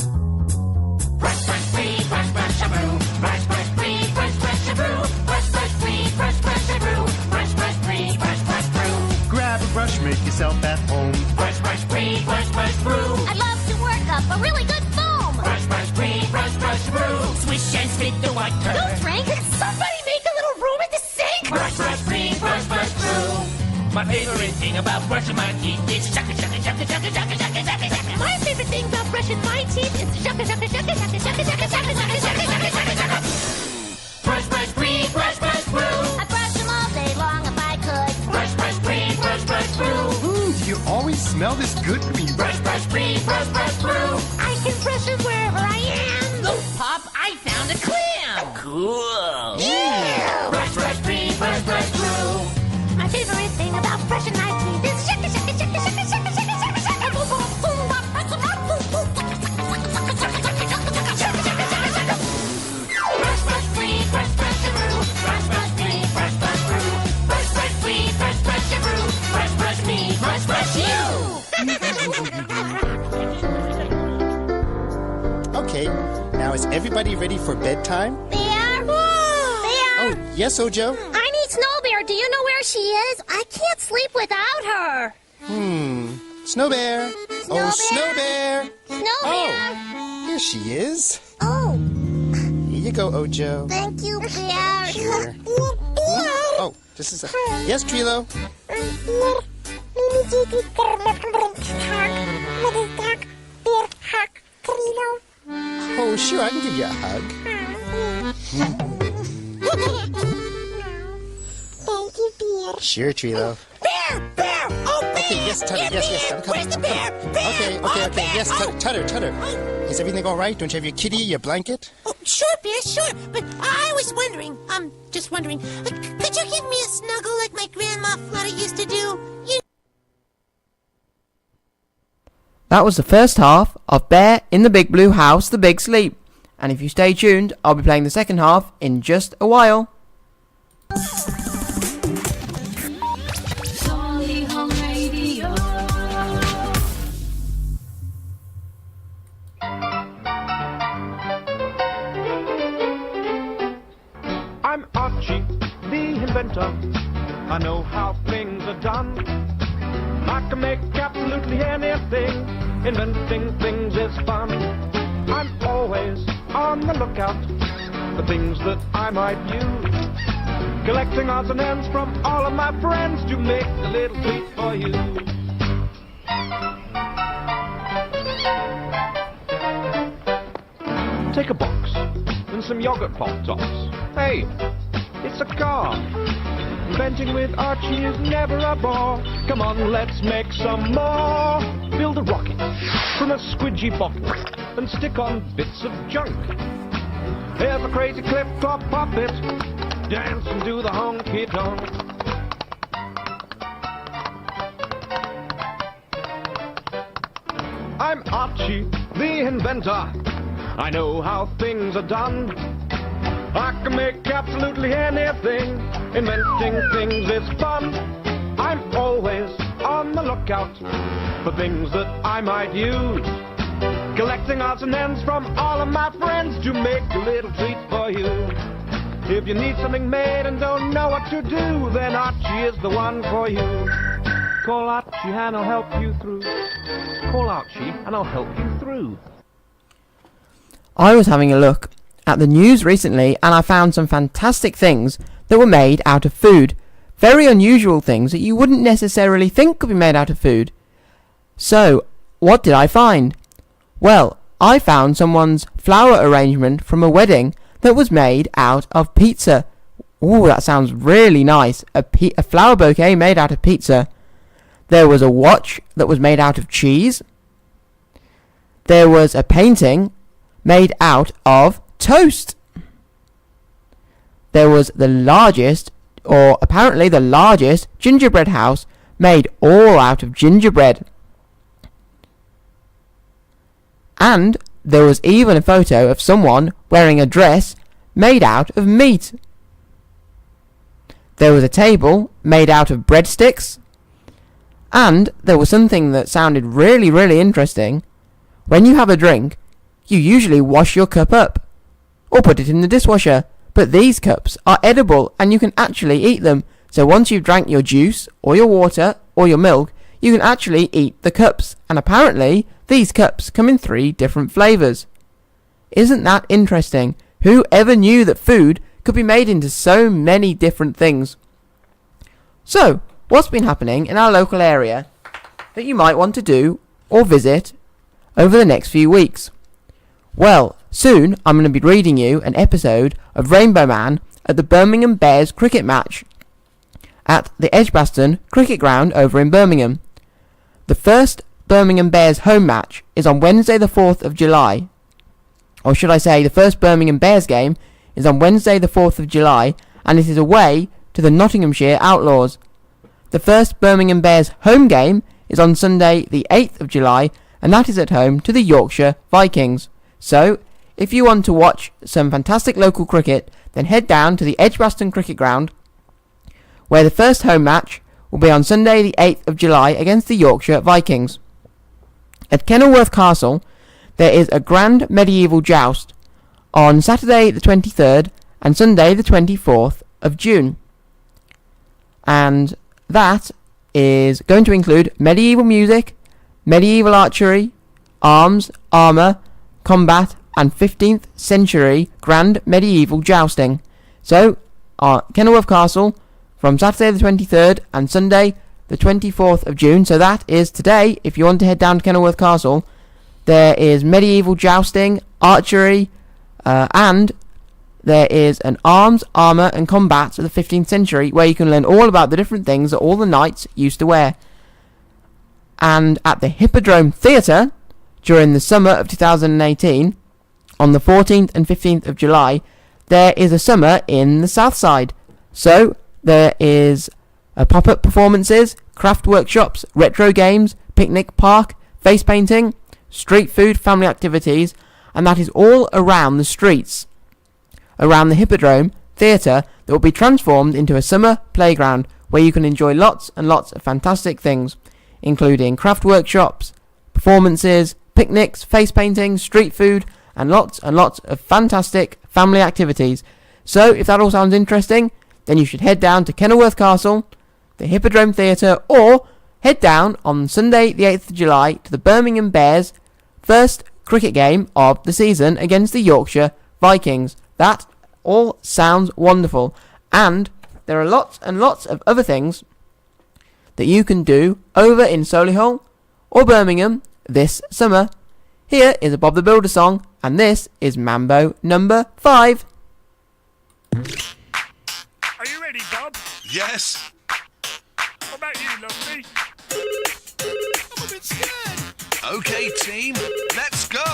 Brush, brush, free, brush, brush, shampoo. Brush, brush, free, brush, brush, shampoo. Brush, brush, free, brush, brush, shampoo. Brush, brush, free, brush, brush, brew. Grab a brush, make yourself at home. Brush, brush, free, brush, brush, brew. I'd love to work up a really good foam. Brush, brush, free, brush, brush, brew. Swish and spit the water. No, Frank. Somebody make a little room in the sink. Brush, brush, free, brush, brush, brew. My favorite thing about brushing my teeth is shaka, shaka, shaka, shaka, shaka, shaka, shaka, shaka. My favorite thing about brushing my teeth is shaka, shaka, shaka, shaka, shaka, shaka, shaka, shaka, shaka, shaka, shaka, shaka. Brush, brush, free, brush, brush, brew. I'd brush them all day long if I could. Brush, brush, free, brush, brush, brew. Do you always smell this good to me? Brush, brush, free, brush, brush, brew. I can brush it wherever I am. Look, Pop, I found a clam! Cool! Yeah! Brush, brush, free, brush, brush, brew. My favorite thing about brushing my teeth is shaka, shaka, shaka, shaka, shaka, shaka, shaka, shaka, boom, boom, boom, bop, brush them out, boom, boom, shaka, shaka, shaka, shaka, shaka, shaka, shaka, shaka, shaka, shaka, shaka. Brush, brush, free, brush, brush, brew. Brush, brush, free, brush, brush, brew. Brush, brush, free, brush, brush, brew. Brush, brush, me, brush, brush, you. Okay, now is everybody ready for bedtime? Bear? Bear? Oh, yes, Ojo? I need Snow Bear. Do you know where she is? I can't sleep without her. Snow Bear. Oh, Snow Bear. Snow Bear. Oh, here she is. Oh. Here you go, Ojo. Thank you, Bear. Sure. Oh, this is a... Yes, Trilo? Oh, sure, I can give you a hug. Thank you, Bear. Sure, Trilo. Bear! Oh, Bear! Okay, yes, Tutter, yes, I'm coming. Where's the bear? Bear! Okay, yes, Tutter. Is everything all right? Don't you have your kitty, your blanket? Oh, sure, Bear, sure. But I was wondering, just wondering, could you give me a snuggle like my grandma Flutter used to do? That was the first half of Bear in the Big Blue House, The Big Sleep. And if you stay tuned, I'll be playing the second half in just a while. Solihull Radio. I'm Archie, the inventor. I know how things are done. I can make absolutely anything. Inventing things is fun. I'm always on the lookout for things that I might use. Collecting odds and ends from all of my friends to make a little treat for you. Take a box and some yogurt pop-tops. Hey, it's a car. Inventing with Archie is never a bore. Come on, let's make some more. Build a rocket from a squidgy bottle and stick on bits of junk. Here's a crazy clip-clop puppet. Dance and do the honky-tonk. I'm Archie, the inventor. I know how things are done. I can make absolutely anything. Inventing things is fun. I'm always on the lookout for things that I might use. Collecting odds and ends from all of my friends to make a little treat for you. If you need something made and don't know what to do, then Archie is the one for you. Call Archie and I'll help you through. Call Archie and I'll help you through. I was having a look at the news recently and I found some fantastic things that were made out of food. Very unusual things that you wouldn't necessarily think could be made out of food. So, what did I find? Well, I found someone's flower arrangement from a wedding that was made out of pizza. Ooh, that sounds really nice. A flower bouquet made out of pizza. There was a watch that was made out of cheese. There was a painting made out of toast. There was the largest, or apparently the largest, gingerbread house made all out of gingerbread. And there was even a photo of someone wearing a dress made out of meat. There was a table made out of breadsticks. And there was something that sounded really, really interesting. When you have a drink, you usually wash your cup up or put it in the dishwasher. But these cups are edible and you can actually eat them. So once you've drank your juice or your water or your milk, you can actually eat the cups. And apparently these cups come in 3 different flavours. Isn't that interesting? Who ever knew that food could be made into so many different things? So, what's been happening in our local area that you might want to do or visit over the next few weeks? Well, soon I'm going to be reading you an episode of Rainbow Man at the Birmingham Bears cricket match at the Edgbaston Cricket Ground over in Birmingham. The first Birmingham Bears home match is on Wednesday the 4th of July. Or should I say the first Birmingham Bears game is on Wednesday the 4th of July and it is away to the Nottinghamshire Outlaws. The first Birmingham Bears home game is on Sunday the 8th of July and that is at home to the Yorkshire Vikings. So, if you want to watch some fantastic local cricket, then head down to the Edgbaston Cricket Ground, where the first home match will be on Sunday the 8th of July against the Yorkshire Vikings. At Kenilworth Castle, there is a grand medieval joust on Saturday the 23rd and Sunday the 24th of June. And that is going to include medieval music, medieval archery, arms, armour, combat and 15th century grand medieval jousting. So, Kenilworth Castle from Saturday the 23rd and Sunday the 24th of June. So that is today. If you want to head down to Kenilworth Castle, there is medieval jousting, archery, and there is an arms, armour and combat of the 15th century where you can learn all about the different things that all the knights used to wear. And at the Hippodrome Theatre, during the summer of 2018, on the 14th and 15th of July, there is a summer in the South Side. So there is pop-up performances, craft workshops, retro games, picnic park, face painting, street food, family activities, and that is all around the streets around the Hippodrome Theatre that will be transformed into a summer playground where you can enjoy lots and lots of fantastic things, including craft workshops, performances, picnics, face painting, street food, and lots of fantastic family activities. So if that all sounds interesting, then you should head down to Kenilworth Castle, the Hippodrome Theatre, or head down on Sunday the 8th of July to the Birmingham Bears' first cricket game of the season against the Yorkshire Vikings. That all sounds wonderful, and there are lots and lots of other things that you can do over in Solihull or Birmingham this summer. Here is a Bob the Builder song, and this is Mambo number 5. Are you ready, Bob? Yes. What about you, Lovely? I'm a bit scared. Okay, team, let's go.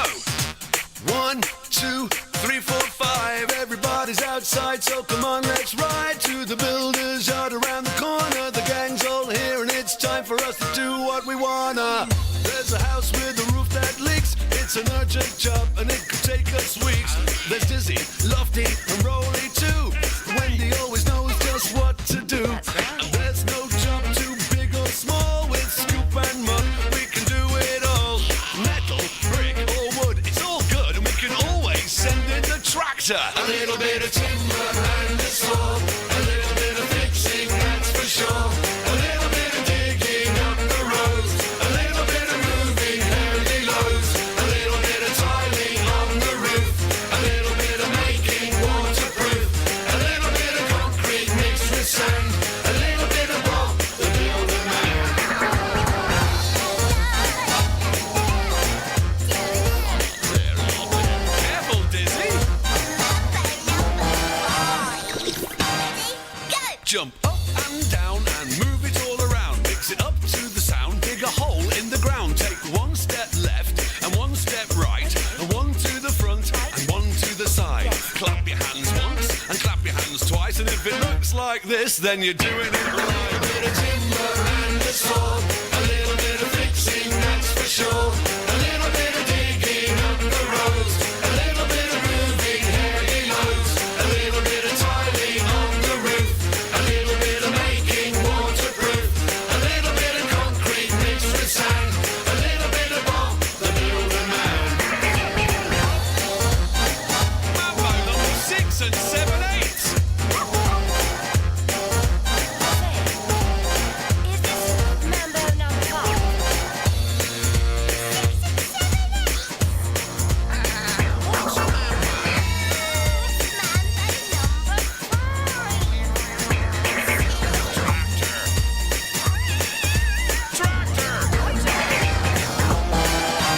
1, 2, 3, 4, 5. Everybody's outside, so come on, let's ride to the builder's yard around the corner. The gang's all here, and it's time for us to do what we wanna. There's a house with a roof that leaks. It's an urgent job, and it could take us weeks. There's Dizzy, Lofty, and Rolly too. Wendy always knows just what to do. And there's no job too big or small. With scoop and mud, we can do it all. Metal, brick, or wood, it's all good, and we can always send in the tractor. A little bit of timber and a saw. A little bit of fixing, that's for sure. A little bit of digging up the roads. A little bit of moving heavy loads. A little bit of tiling on the roof. A little bit of making waterproof. A little bit of concrete mixed with sand. A little bit of Bob the Builder Man. Careful, Dizzy. Jump up and down and move it all around. Mix it up to the sound. Dig a hole in the ground. Take one step left and one step right. And one to the front and one to the side. Clap your hands once and clap your hands twice. And if it looks like this, then you're doing it right. A bit of timber and a saw. A little bit of fixing, that's for sure. A little bit of digging up the roads. A little bit of moving heavy loads. A little bit of tiling on the roof. A little bit of making waterproof. A little bit of concrete mixed with sand. A little bit of Bob the Builder Man. Mambo number 6 and 7, 8.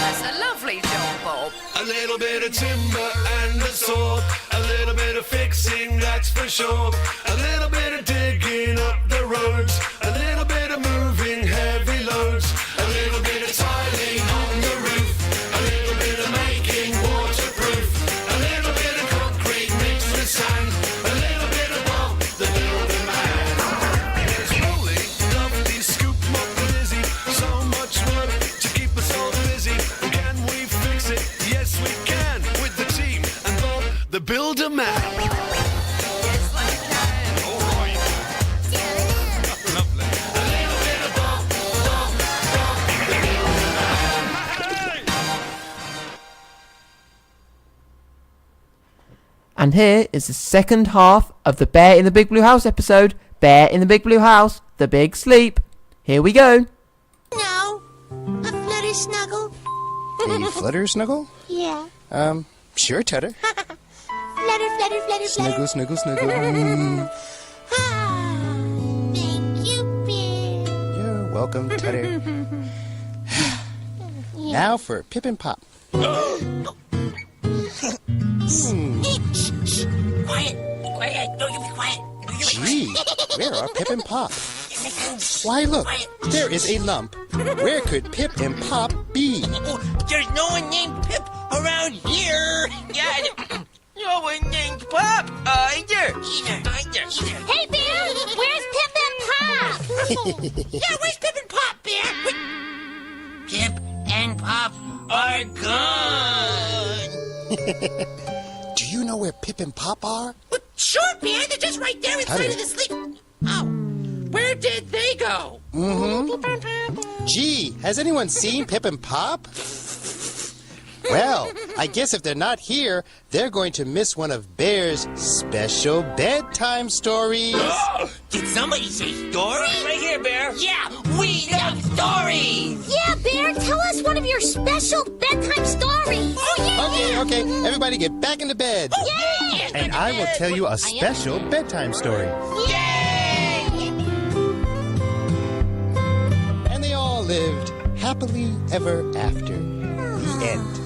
That's a lovely job, Bob. A little bit of timber and a saw. A little bit of fixing, that's for sure. A little bit of digging up the roads. A little bit of moving heavy loads. A little bit of tiling on the roof. A little bit of making waterproof. A little bit of concrete mixed with sand. A little bit of Bob the Builder Man. There's Rolly, Lofty, Scoop, Mop, and Dizzy. So much work to keep us all busy. Can we fix it? Yes, we can. With the team and Bob the Builder Man. Yes, we can. All right. Lovely. A little bit of Bob, Bob, Bob the Builder Man. And here is the second half of the Bear in the Big Blue House episode, Bear in the Big Blue House, The Big Sleep. Here we go. No, a flutter snuggle. A flutter snuggle? Yeah. Sure, Tutter. Flutter flutter. Snuggle, snuggle, snuggle. Mm. Thank you, Bear. You're welcome, Tutter. Now for Pip and Pop. Quiet. No, you be quiet. Gee, where are Pip and Pop? Why, look, there is a lump. Where could Pip and Pop be? There's no one named Pip around here. Yeah, no one named Pop either. Hey, Bear, where's Pip and Pop? Yeah, where's Pip and Pop, Bear? Pip and Pop are gone. Do you know where Pip and Pop are? Sure, Bear, they're just right there inside of the sleep. Oh, where did they go? Mm-hmm. Gee, has anyone seen Pip and Pop? Well, I guess if they're not here, they're going to miss one of Bear's special bedtime stories. Did somebody say story? Right here, Bear. Yeah, we love stories. Yeah, Bear, tell us one of your special bedtime stories. Oh, yeah. Okay, everybody get back into bed. Yay! And I will tell you a special bedtime story. Yay! And they all lived happily ever after. The end.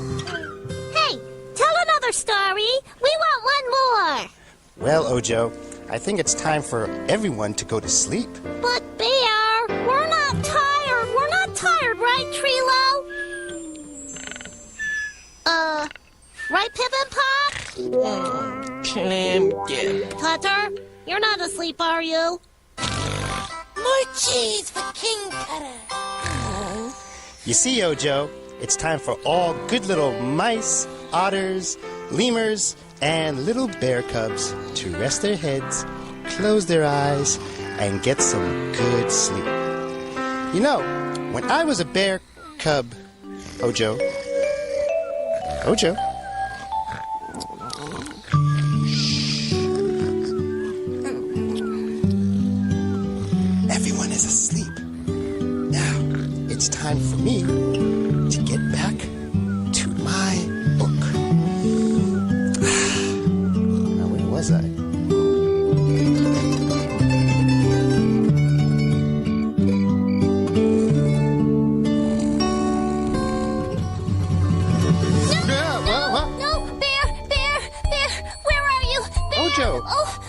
Hey, tell another story. We want one more. Well, Ojo, I think it's time for everyone to go to sleep. But, Bear, we're not tired. We're not tired, right, Trilo? Right, Pip and Pop? Clam dip. Tutter, you're not asleep, are you? More cheese for King Tutter. You see, Ojo, it's time for all good little mice, otters, lemurs, and little bear cubs to rest their heads, close their eyes, and get some good sleep. You know, when I was a bear cub, Ojo. Everyone is asleep. Now, it's time for me to get back to my book. Now, where was I? No, Bear, where are you? Bear.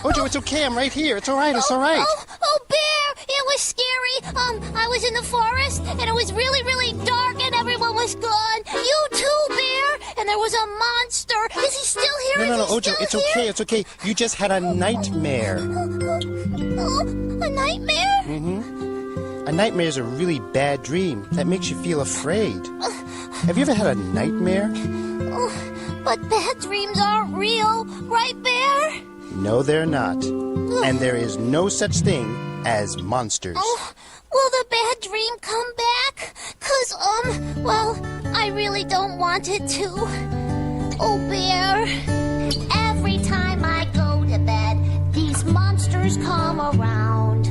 Ojo, it's okay. I'm right here. It's all right. It's all right. Oh, Bear, it was scary. I was in the forest, and it was really, really dark, and everyone was gone. You too, Bear, and there was a monster. Is he still here? No, Ojo, it's okay. It's okay. You just had a nightmare. Oh, a nightmare? Mm-hmm. A nightmare is a really bad dream that makes you feel afraid. Have you ever had a nightmare? Oh, but bad dreams aren't real, right, Bear? No, they're not. And there is no such thing as monsters. Oh, will the bad dream come back? 'Cause, well, I really don't want it to. Oh, Bear, every time I go to bed, these monsters come around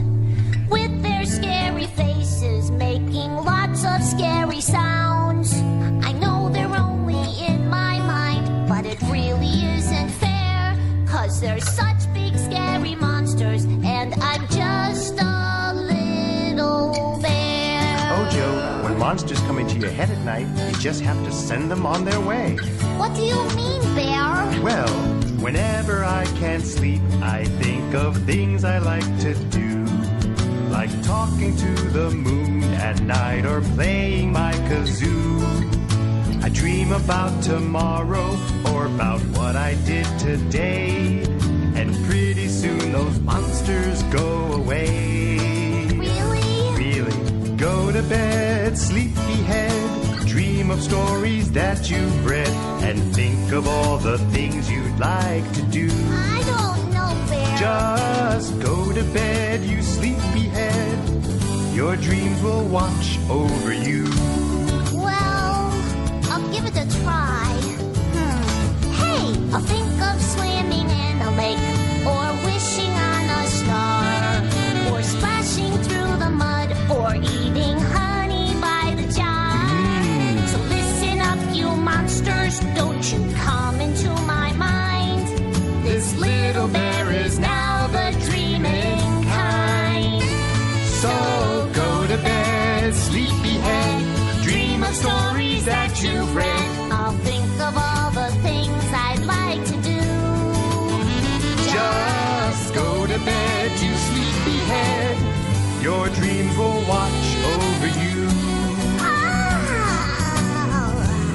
with their scary faces, making lots of scary sounds. I know they're only in my mind, but it really isn't fair, 'cause there's such big scary monsters, and I'm just a little bear. Ojo, when monsters come into your head at night, you just have to send them on their way. What do you mean, Bear? Well, whenever I can't sleep, I think of things I like to do. Like talking to the moon at night or playing my kazoo. I dream about tomorrow or about what I did today. And pretty soon those monsters go away. Really? Really. Go to bed, sleepyhead. Dream of stories that you've read. And think of all the things you'd like to do. I don't know, Bear. Just go to bed, you sleepyhead. Your dreams will watch over you. Well, I'll give it a try. Hey, I'll think of swimming in a lake, or wishing on a star, or splashing through the mud, or eating honey by the jar. So listen up, you monsters, don't you come into my mind. of stories that you've read. I'll think of all the things I'd like to do. Just go to bed, you sleepyhead. Your dreams will watch over you.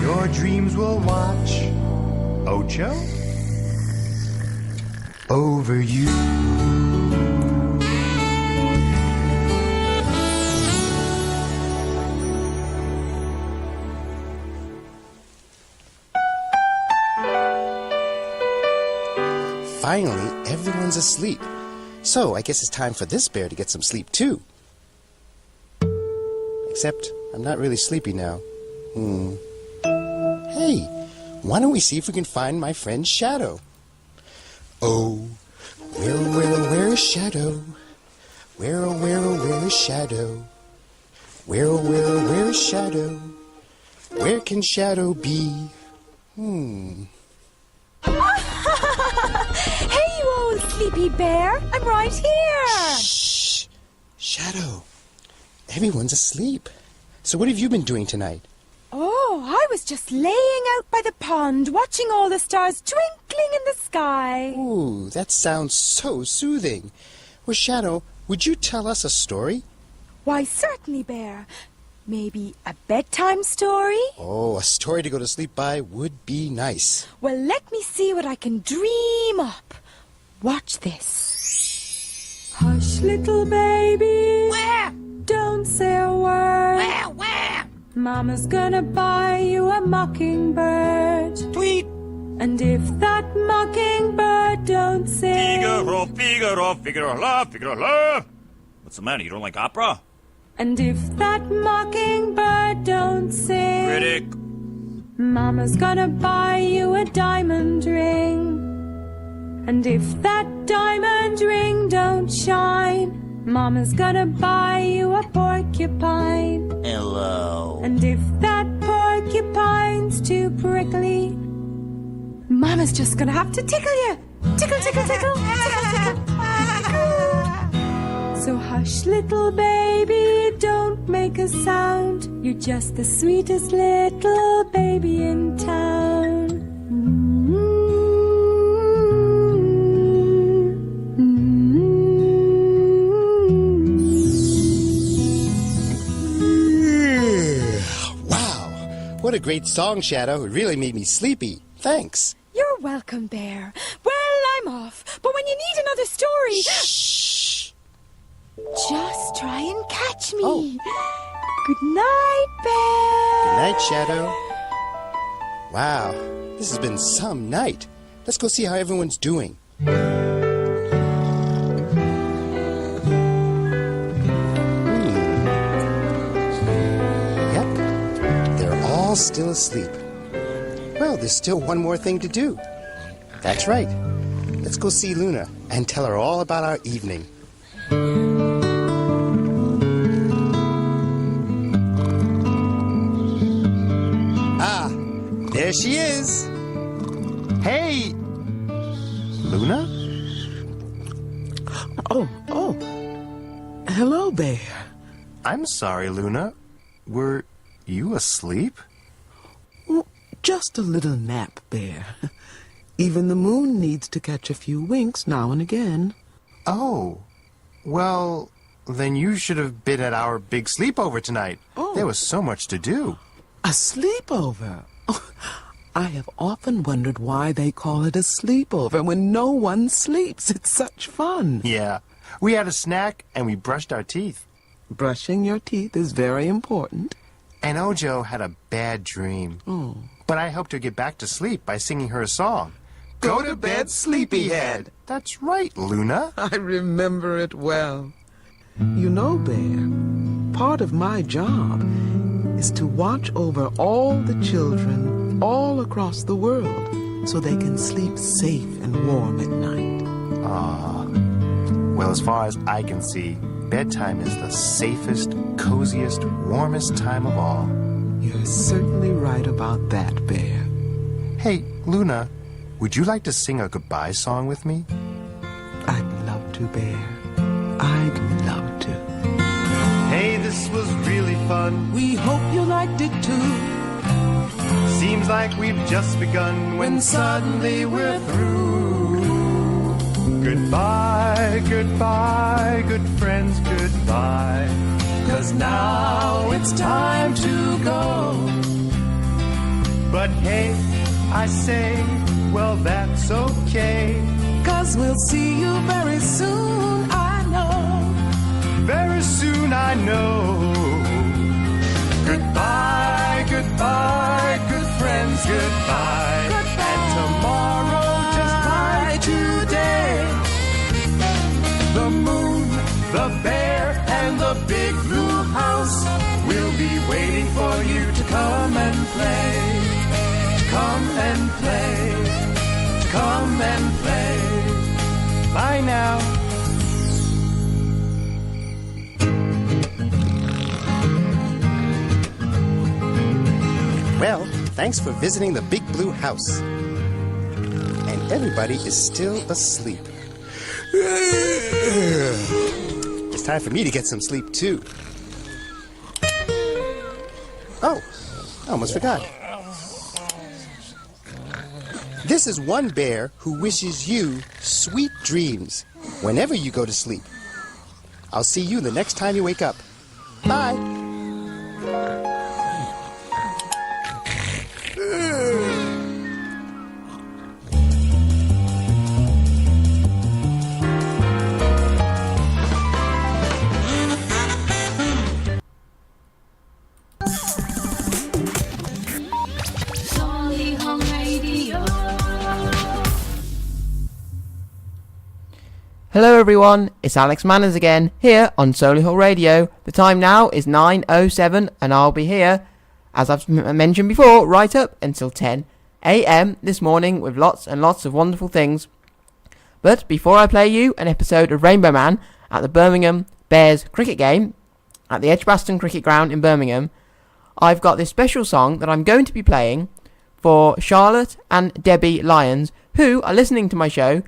Your dreams will watch, Ocho, over you. Finally, everyone's asleep. So I guess it's time for this bear to get some sleep too. Except I'm not really sleepy now. Hey, why don't we see if we can find my friend Shadow? Oh, where is Shadow? Where is Shadow? Where is Shadow? Where can Shadow be? Hey, you old sleepy bear. I'm right here. Shh. Shadow, everyone's asleep. So what have you been doing tonight? Oh, I was just laying out by the pond, watching all the stars twinkling in the sky. Ooh, that sounds so soothing. Well, Shadow, would you tell us a story? Why, certainly, Bear. Maybe a bedtime story? Oh, a story to go to sleep by would be nice. Well, let me see what I can dream up. Watch this. Hush, little baby. Where? Don't say a word. Where? Mama's gonna buy you a mockingbird. Tweet. And if that mockingbird don't sing... Figaro, Figaro, Figaro, la, Figaro, la. What's the matter? You don't like opera? And if that mockingbird don't sing... Critic. Mama's gonna buy you a diamond ring. And if that diamond ring don't shine... Mama's gonna buy you a porcupine. Hello. And if that porcupine's too prickly, Mama's just gonna have to tickle you. Tickle, tickle, tickle, tickle, tickle, tickle. So hush, little baby, don't make a sound. You're just the sweetest little baby in town. What a great song, Shadow. It really made me sleepy. Thanks. You're welcome, Bear. Well, I'm off. But when you need another story... Shh. Just try and catch me. Oh. Good night, Bear. Good night, Shadow. Wow, this has been some night. Let's go see how everyone's doing. Still asleep. Well, there's still one more thing to do. That's right. Let's go see Luna and tell her all about our evening. Ah, there she is. Hey, Luna? Oh. Hello, Bear. I'm sorry, Luna. Were you asleep? Just a little nap, Bear. Even the moon needs to catch a few winks now and again. Oh, well, then you should have been at our big sleepover tonight. Oh. There was so much to do. A sleepover? Oh, I have often wondered why they call it a sleepover when no one sleeps. It's such fun. Yeah, we had a snack and we brushed our teeth. Brushing your teeth is very important. And Ojo had a bad dream. Oh. But I helped her get back to sleep by singing her a song. Go to bed, sleepyhead. That's right, Luna. I remember it well. You know, Bear, part of my job is to watch over all the children all across the world so they can sleep safe and warm at night. Ah. Well, as far as I can see, bedtime is the safest, coziest, warmest time of all. You're certainly right about that, Bear. Hey, Luna, would you like to sing a goodbye song with me? I'd love to, Bear. I'd love to. Hey, this was really fun. We hope you liked it too. Seems like we've just begun when suddenly we're through. Goodbye, goodbye, good friends, goodbye. 'Cause now it's time to go. But hey, I say, well, that's okay. 'Cause we'll see you very soon, I know. Very soon, I know. Goodbye, goodbye, good friends, goodbye. And tomorrow, just like today, the moon, the bear, and the big blue house will be waiting for you to come and play. To come and play. To come and play. Bye now. Well, thanks for visiting the Big Blue House. And everybody is still asleep. It's time for me to get some sleep, too. Oh, I almost forgot. This is one bear who wishes you sweet dreams whenever you go to sleep. I'll see you the next time you wake up. Bye. Hello everyone, it's Alex Manners again, here on Solihull Radio. The time now is 9:07 and I'll be here, as I've mentioned before, right up until 10 AM this morning with lots and lots of wonderful things. But before I play you an episode of Rainbow Man at the Birmingham Bears cricket game at the Edgbaston Cricket Ground in Birmingham, I've got this special song that I'm going to be playing for Charlotte and Debbie Lyons, who are listening to my show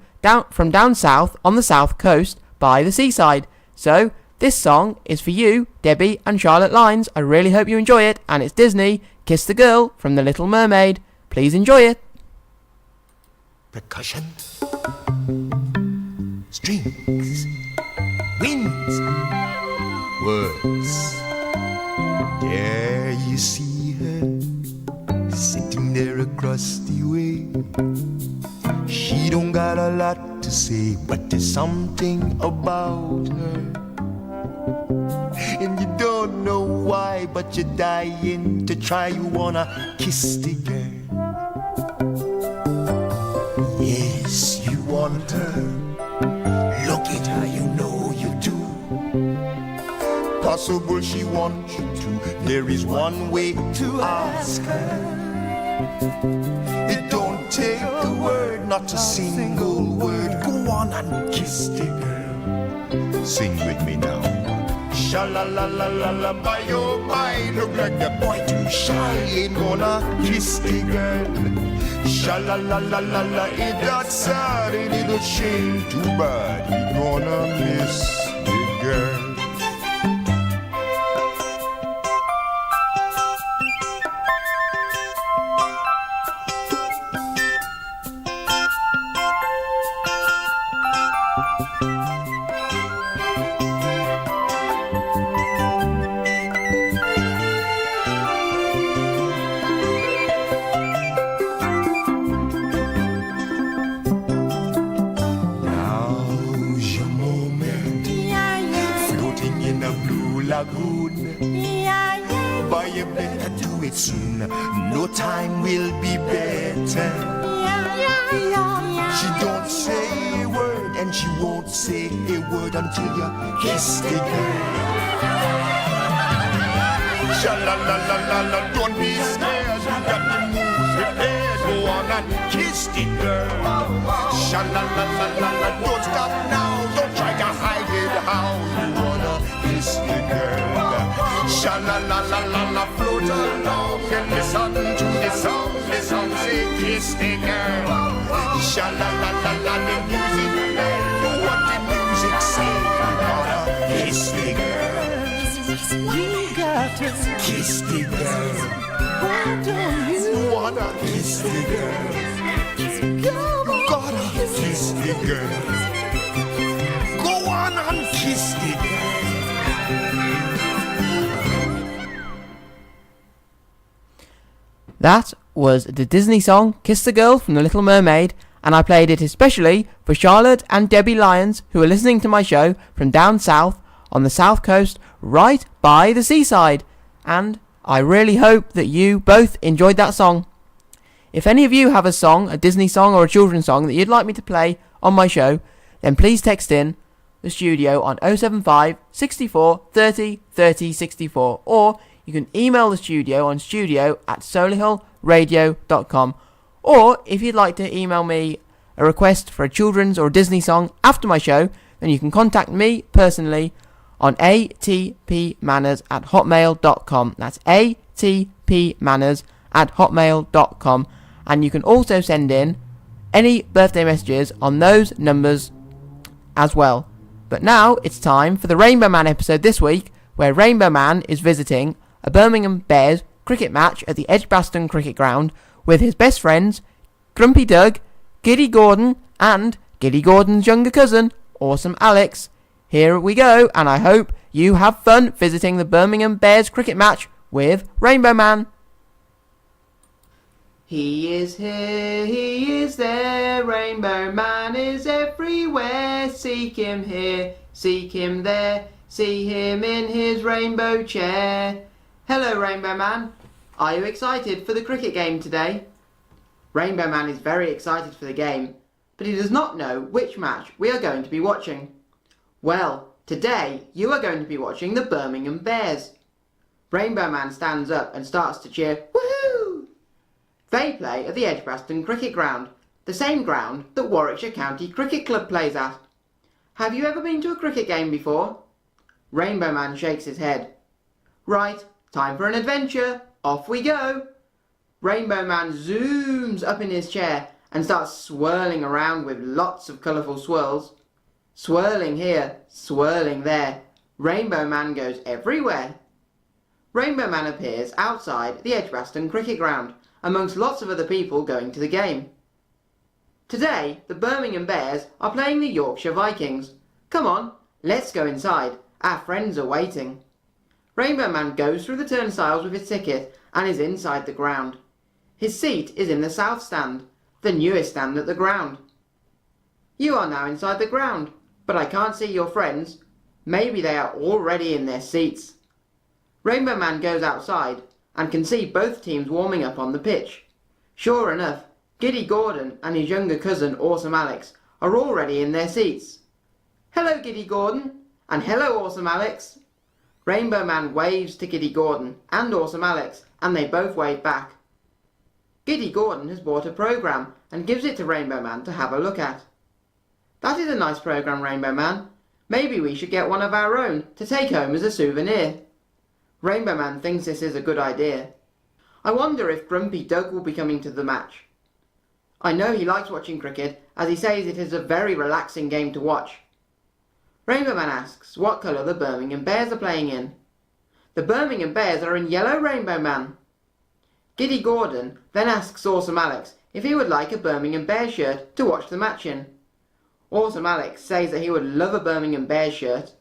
from down south on the south coast by the seaside. So this song is for you, Debbie and Charlotte Lyons. I really hope you enjoy it, and it's Disney, Kiss the Girl from The Little Mermaid. Please enjoy it. Percussion, strings, winds, words. There you see her, sitting there across the way. She don't got a lot to say, but there's something about her. And you don't know why, but you're dying to try. You wanna kiss the girl. Yes, you want her. Look at her, you know you do. Possible she wants you to. There is one way to ask her. It don't take a word, not a single word. Go on and kiss the girl. Sing with me now. Sha-la-la-la-la-la, by your mind. Look like the boy too shy, ain't gonna kiss the girl. Sha-la-la-la-la-la, ain't that sad, ain't it a shame? Too bad, he gonna miss the girl. Soon, no time will be better. She don't say a word, and she won't say a word until you kiss the girl. Sha-la-la-la-la-la, don't be scared. You got the moves prepared. Go on and kiss the girl. Sha-la-la-la-la-la, don't stop now. Don't try to hide it. How you wanna kiss the girl? Sha-la-la-la-la-la, float along and listen to the song. The song say kiss the girl. Sha-la-la-la-la, the music play. Do what the music say. You gotta kiss the girl. You got to kiss the girl? Why don't you wanna kiss the girl? You gotta kiss the girl. Go on and kiss the girl. That was the Disney song Kiss the Girl from The Little Mermaid, and I played it especially for Charlotte and Debbie Lyons, who are listening to my show from down south on the south coast right by the seaside, and I really hope that you both enjoyed that song. If any of you have a song, a Disney song or a children's song that you'd like me to play on my show, then please text in the studio on 075 64 30 30 64, or you can email the studio on studio@solihullradio.com, or if you'd like to email me a request for a children's or a Disney song after my show, then you can contact me personally on atpmanners@hotmail.com. That's atpmanners@hotmail.com, and you can also send in any birthday messages on those numbers as well. But now it's time for the Rainbow Man episode this week, where Rainbow Man is visiting a Birmingham Bears cricket match at the Edgbaston Cricket Ground with his best friends Grumpy Doug, Giddy Gordon, and Giddy Gordon's younger cousin, Awesome Alex. Here we go, and I hope you have fun visiting the Birmingham Bears cricket match with Rainbow Man. He is here, he is there, Rainbow Man is everywhere. Seek him here, seek him there, see him in his rainbow chair. Hello, Rainbow Man. Are you excited for the cricket game today? Rainbow Man is very excited for the game, but he does not know which match we are going to be watching. Well, today you are going to be watching the Birmingham Bears. Rainbow Man stands up and starts to cheer, woohoo! They play at the Edgbaston Cricket Ground, the same ground that Warwickshire County Cricket Club plays at. Have you ever been to a cricket game before? Rainbow Man shakes his head. Right, time for an adventure. Off we go. Rainbow Man zooms up in his chair and starts swirling around with lots of colourful swirls. Swirling here, swirling there. Rainbow Man goes everywhere. Rainbow Man appears outside the Edgbaston Cricket Ground, amongst lots of other people going to the game. Today, the Birmingham Bears are playing the Yorkshire Vikings. Come on, let's go inside. Our friends are waiting. Rainbow Man goes through the turnstiles with his ticket and is inside the ground. His seat is in the south stand, the newest stand at the ground. You are now inside the ground, but I can't see your friends. Maybe they are already in their seats. Rainbow Man goes outside and can see both teams warming up on the pitch. Sure enough, Giddy Gordon and his younger cousin Awesome Alex are already in their seats. Hello, Giddy Gordon, and hello, Awesome Alex. Rainbow Man waves to Giddy Gordon and Awesome Alex, and they both wave back. Giddy Gordon has bought a programme and gives it to Rainbow Man to have a look at. That is a nice programme, Rainbow Man. Maybe we should get one of our own to take home as a souvenir. Rainbow Man thinks this is a good idea. I wonder if Grumpy Doug will be coming to the match. I know he likes watching cricket, as he says it is a very relaxing game to watch. Rainbow Man asks what colour the Birmingham Bears are playing in. The Birmingham Bears are in yellow, Rainbow Man. Giddy Gordon then asks Awesome Alex if he would like a Birmingham Bears shirt to watch the match in. Awesome Alex says that he would love a Birmingham Bears shirt.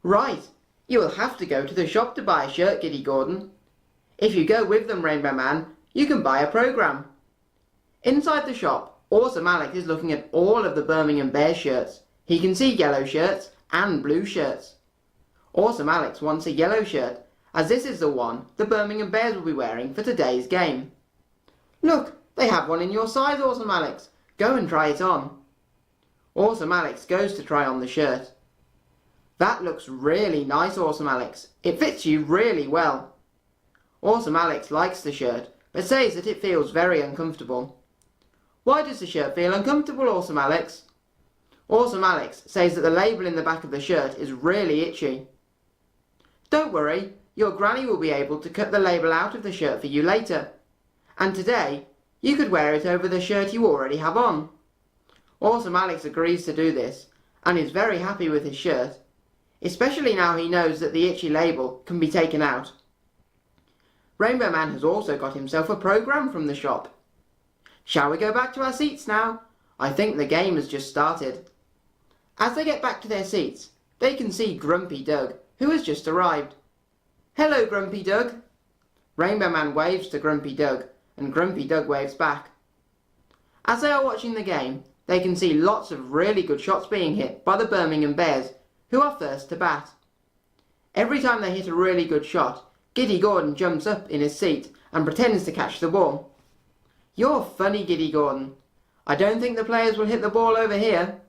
Right, you will have to go to the shop to buy a shirt, Giddy Gordon. If you go with them, Rainbow Man, you can buy a programme. Inside the shop, Awesome Alex is looking at all of the Birmingham Bears shirts. He can see yellow shirts and blue shirts. Awesome Alex wants a yellow shirt, as this is the one the Birmingham Bears will be wearing for today's game. Look, they have one in your size, Awesome Alex. Go and try it on. Awesome Alex goes to try on the shirt. That looks really nice, Awesome Alex. It fits you really well. Awesome Alex likes the shirt, but says that it feels very uncomfortable. Why does the shirt feel uncomfortable, Awesome Alex? Awesome Alex says that the label in the back of the shirt is really itchy. Don't worry, your granny will be able to cut the label out of the shirt for you later. And today, you could wear it over the shirt you already have on. Awesome Alex agrees to do this, and is very happy with his shirt, especially now he knows that the itchy label can be taken out. Rainbow Man has also got himself a programme from the shop. Shall we go back to our seats now? I think the game has just started. As they get back to their seats, they can see Grumpy Doug, who has just arrived. Hello, Grumpy Doug. Rainbow Man waves to Grumpy Doug, and Grumpy Doug waves back. As they are watching the game, they can see lots of really good shots being hit by the Birmingham Bears, who are first to bat. Every time they hit a really good shot, Giddy Gordon jumps up in his seat and pretends to catch the ball. You're funny, Giddy Gordon. I don't think the players will hit the ball over here.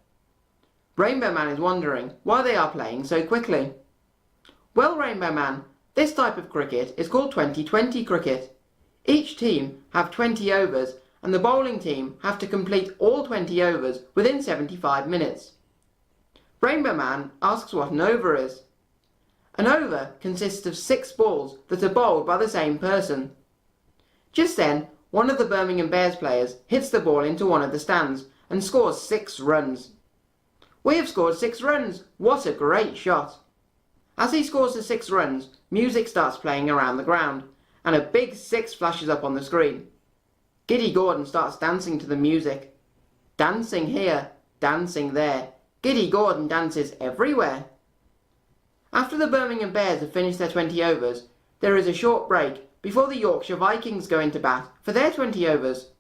Rainbow Man is wondering why they are playing so quickly. Well, Rainbow Man, this type of cricket is called 20-20 cricket. Each team have 20 overs and the bowling team have to complete all 20 overs within 75 minutes. Rainbow Man asks what an over is. An over consists of 6 balls that are bowled by the same person. Just then, one of the Birmingham Bears players hits the ball into one of the stands and scores 6 runs. We have scored 6 runs! What a great shot! As he scores the 6 runs, music starts playing around the ground, and a big 6 flashes up on the screen. Giddy Gordon starts dancing to the music. Dancing here, dancing there. Giddy Gordon dances everywhere. After the Birmingham Bears have finished their 20 overs, there is a short break before the Yorkshire Vikings go into bat for their 20 overs.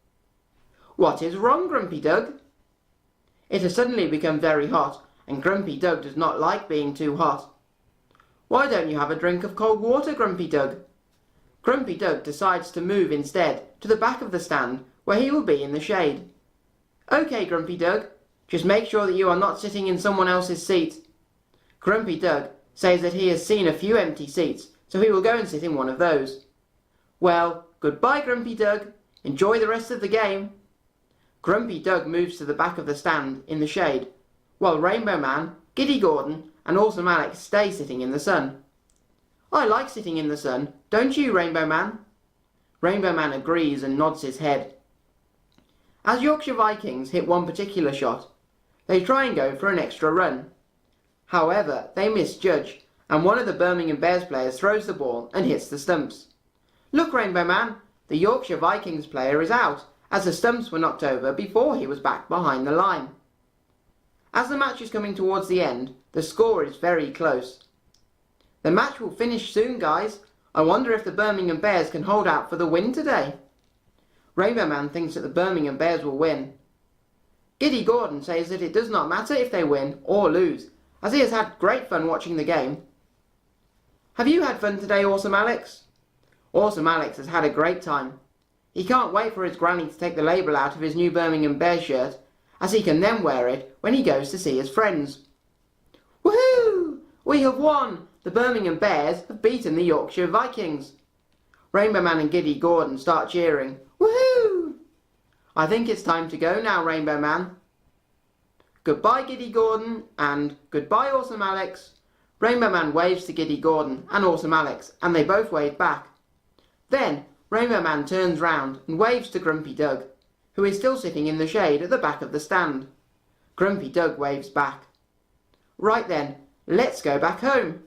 What is wrong, Grumpy Doug? It has suddenly become very hot, and Grumpy Doug does not like being too hot. Why don't you have a drink of cold water, Grumpy Doug? Grumpy Doug decides to move instead to the back of the stand where he will be in the shade. OK, Grumpy Doug, just make sure that you are not sitting in someone else's seat. Grumpy Doug says that he has seen a few empty seats, so he will go and sit in one of those. Well, goodbye, Grumpy Doug. Enjoy the rest of the game. Grumpy Doug moves to the back of the stand in the shade, while Rainbow Man, Giddy Gordon and Awesome Alex stay sitting in the sun. I like sitting in the sun, don't you, Rainbow Man? Rainbow Man agrees and nods his head. As Yorkshire Vikings hit one particular shot, they try and go for an extra run. However, they misjudge, and one of the Birmingham Bears players throws the ball and hits the stumps. Look, Rainbow Man, the Yorkshire Vikings player is out, as the stumps were knocked over before he was back behind the line. As the match is coming towards the end, the score is very close. The match will finish soon, guys. I wonder if the Birmingham Bears can hold out for the win today. Rainbow Man thinks that the Birmingham Bears will win. Giddy Gordon says that it does not matter if they win or lose, as he has had great fun watching the game. Have you had fun today, Awesome Alex? Awesome Alex has had a great time. He can't wait for his granny to take the label out of his new Birmingham Bears shirt, as he can then wear it when he goes to see his friends. Woohoo! We have won! The Birmingham Bears have beaten the Yorkshire Vikings. Rainbow Man and Giddy Gordon start cheering. Woohoo! I think it's time to go now, Rainbow Man. Goodbye, Giddy Gordon, and goodbye, Awesome Alex. Rainbow Man waves to Giddy Gordon and Awesome Alex, and they both wave back. Then, Rainbow Man turns round and waves to Grumpy Doug, who is still sitting in the shade at the back of the stand. Grumpy Doug waves back. Right then, let's go back home.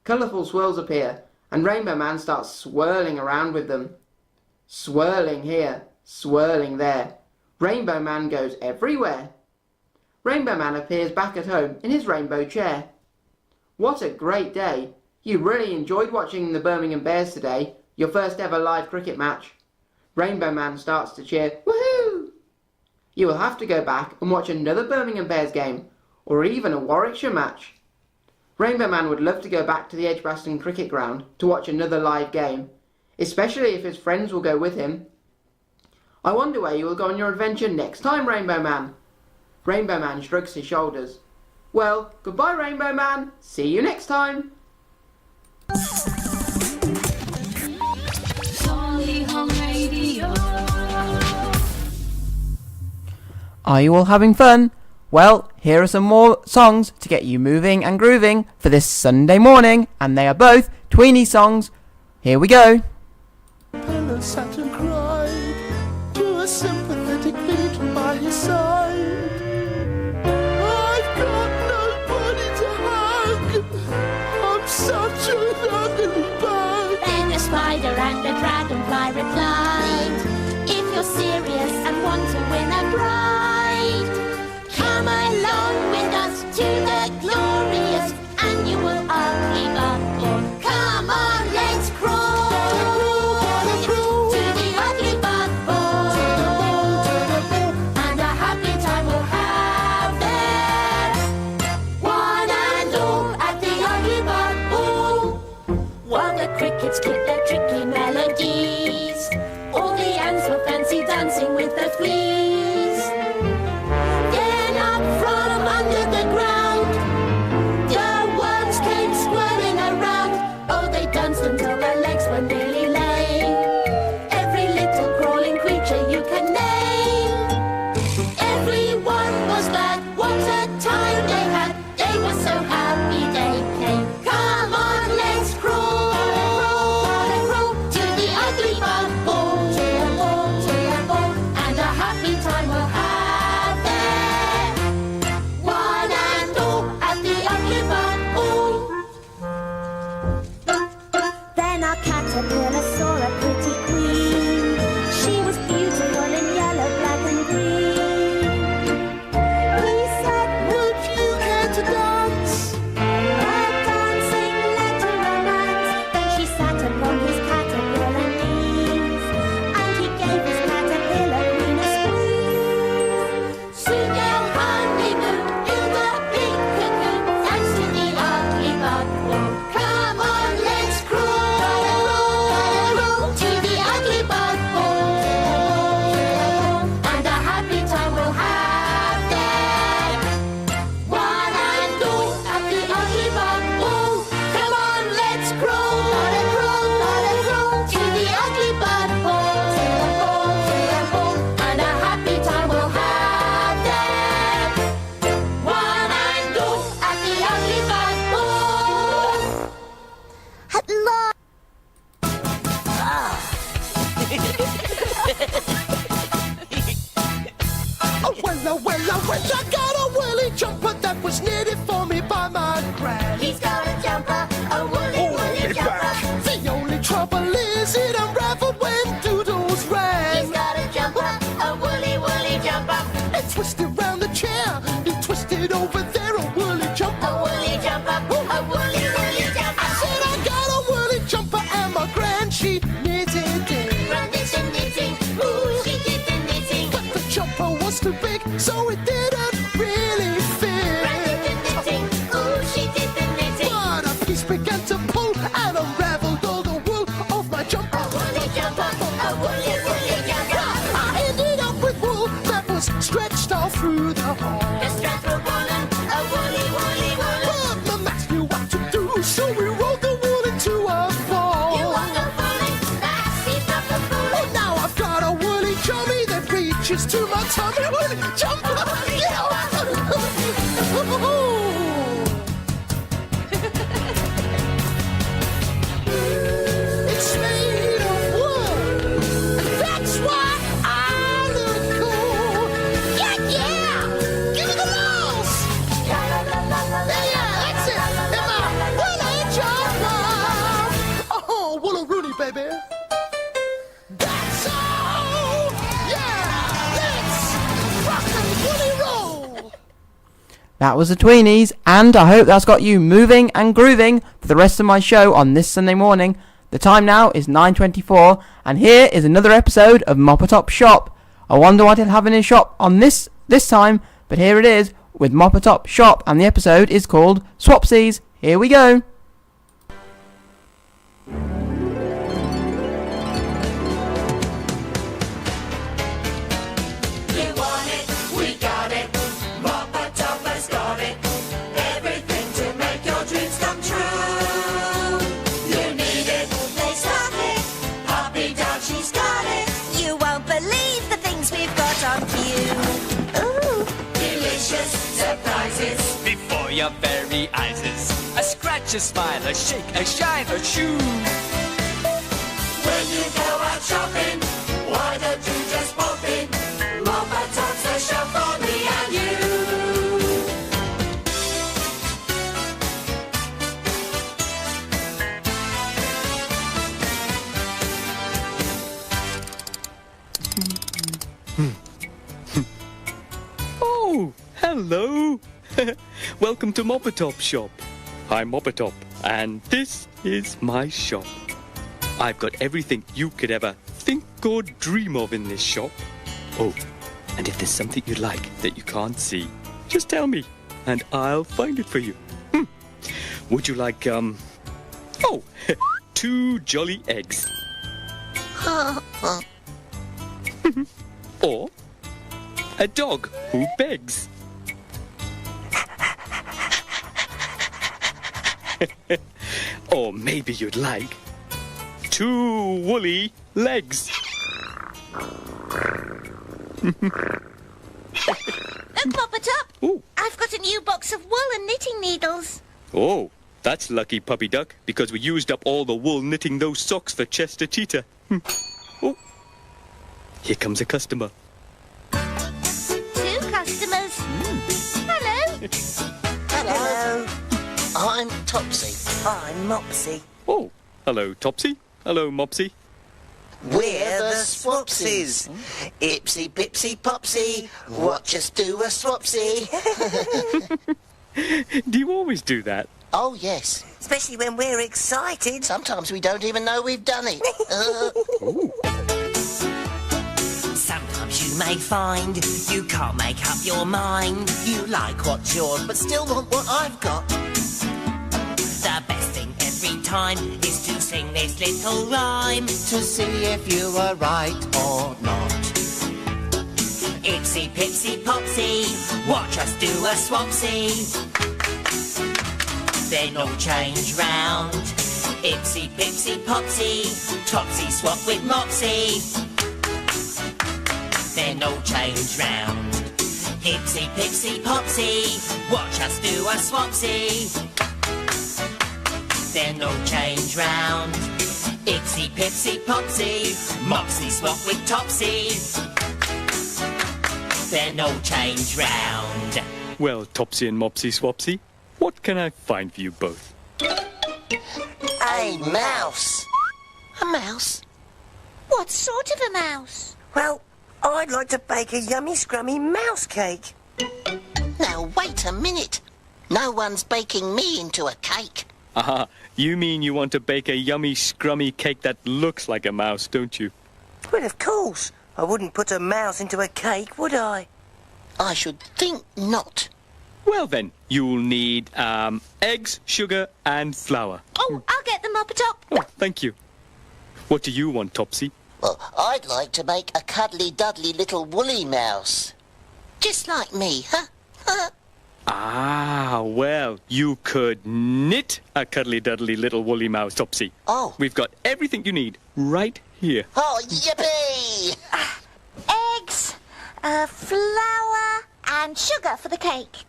Colourful swirls appear, and Rainbow Man starts swirling around with them. Swirling here, swirling there. Rainbow Man goes everywhere. Rainbow Man appears back at home in his rainbow chair. What a great day! You really enjoyed watching the Birmingham Bears today, your first ever live cricket match. Rainbow Man starts to cheer, woohoo! You will have to go back and watch another Birmingham Bears game, or even a Warwickshire match. Rainbow Man would love to go back to the Edgbaston cricket ground to watch another live game, especially if his friends will go with him. I wonder where you will go on your adventure next time, Rainbow Man. Rainbow Man shrugs his shoulders. Well, goodbye, Rainbow Man. See you next time. Are you all having fun? Well, here are some more songs to get you moving and grooving for this Sunday morning, and they are both Tweenie songs. Here we go. Hello, sat and cried to a sympathetic beat by your side. I've got nobody to hug. I'm such an ugly bug. Then the spider and a dragonfly replied, if you're serious and want to win a bride, come along with us to the glorious annual ugly bug. Come on, let's crawl to the ugly bug ball, and a happy time we'll have there. One and all at the ugly bug ball, while the crickets click their tricky melodies, all the ants will fancy dancing with the fleas. Then up from under the ground, the worms came swirling around. Oh, they danced until their legs were nearly lame. Every little crawling creature you can name. Everyone was glad, what a time they had. They were so happy they came. Come on, let's crawl to the ugly bug ball, and a happy time we'll have there. One and all at the ugly bug ball. Then our caterpillar saw a pretty queen. She was beautiful in yellow, black and green. He said, would you care to dance? Her dancing led to romance. Then she sat upon his caterpillar knees, and he gave his caterpillar queen a squeeze. Soon they'll honeymoon in the pink cocoon, thanks to the ugly bug ball. Come on, let's crawl to the ugly bug ball, and a happy time we'll have there. One and all at the ugly bug ball. Come on, let's crawl to the ugly bug ball, and a happy time we'll have there. One and all at the ugly bug ball. Hello. Well, I got a woolly jumper that was knitted for me by my granny. He's got a jumper, a woolly jumper. The only trouble is it unraveled when Doodles ran. He's got a jumper, a woolly jumper. It twisted round the chair, it twisted over there, a woolly jumper. A woolly jumper, a woolly jumper. I said I got a woolly jumper and my grand she knitted it. Knitting, ooh, she did the knitting. But the jumper was too big, so it didn't really fit. Knitting, ooh, she did the knitting. But a piece began to pull and unraveled all the wool of my jumper. A woolly jumper, a woolly jumper. I ended up with wool that was stretched all through the hall. A strap of woolen, a woolly But the Max knew what to do, so we rolled the wool into a ball. You want no fooling, that's enough of fooling. Oh, now I've got a woolly jummy that reaches to my tummy. Woolly jumper, It's made of wool, and that's why I look cool. Yeah, give me the balls. Yeah, that's it. In my woolly jumper. Oh, woolly baby. That's all. Yeah, let's rock and woolly roll. That was the Tweenies, and I hope that's got you moving and grooving for the rest of my show on this Sunday morning. The time now is 9:24, and here is another episode of Moppertop Shop. I wonder what he'll have in his shop on this time, but here it is with Moppertop Shop, and the episode is called Swapsies. Here we go. You want it, we got it. Moppertop has got it. Everything to make your dreams come true. You need it, they stock it. Poppy Dog, she's got it. You won't believe the things we've got on view. Ooh, delicious surprises. Before your very eyes is a scratch, a smile, a shake, a shine, a shoe. When you go out shopping, why don't you just pop in? Moppertop's the shop for me and you. hello. Welcome to Mopatop Shop. I'm Mopatop, and this is my shop. I've got everything you could ever think or dream of in this shop. Oh, and if there's something you like that you can't see, just tell me, and I'll find it for you. Would you like, 2 jolly eggs? Or a dog who begs? Or maybe you'd like 2 woolly legs. Look, Mopatop. I've got a new box of wool and knitting needles. Oh, that's lucky, Puppy Duck, because we used up all the wool knitting those socks for Chester Cheetah. Oh, here comes a customer. 2 customers. Hello. Hello. I'm Topsy. I'm Mopsy. Oh, hello, Topsy. Hello, Mopsy. We're the Swapsies. Ipsy bipsy popsy. Watch us do a swapsy. Do you always do that? Oh, yes. Especially when we're excited. Sometimes we don't even know we've done it. Sometimes you may find you can't make up your mind. You like what's yours, but still want what I've got. The best thing every time is to sing this little rhyme to see if you were right or not. Ipsy pipsy popsy, watch us do a swapsy. Then all change round. Ipsy pipsy popsy, Topsy swap with Mopsy. Then all change round. Ipsy pipsy popsy, watch us do a swapsy. Then all change round. Ipsy pipsy popsy, Mopsy swap with Topsy. Then all change round. Well, Topsy and Mopsy Swapsy, what can I find for you both? A mouse. A mouse? What sort of a mouse? Well, I'd like to bake a yummy scrummy mouse cake. Now, wait a minute. No one's baking me into a cake. Aha, you mean you want to bake a yummy, scrummy cake that looks like a mouse, don't you? Well, of course. I wouldn't put a mouse into a cake, would I? I should think not. Well then, you'll need, eggs, sugar and flour. Oh, I'll get them, Mopatop. Oh, thank you. What do you want, Topsy? Well, I'd like to make a cuddly-duddly little woolly mouse. Just like me, huh? Ah, well, you could knit a cuddly-duddly little woolly mouse, Topsy. Oh. We've got everything you need right here. Oh, yippee! Eggs, flour, and sugar for the cake.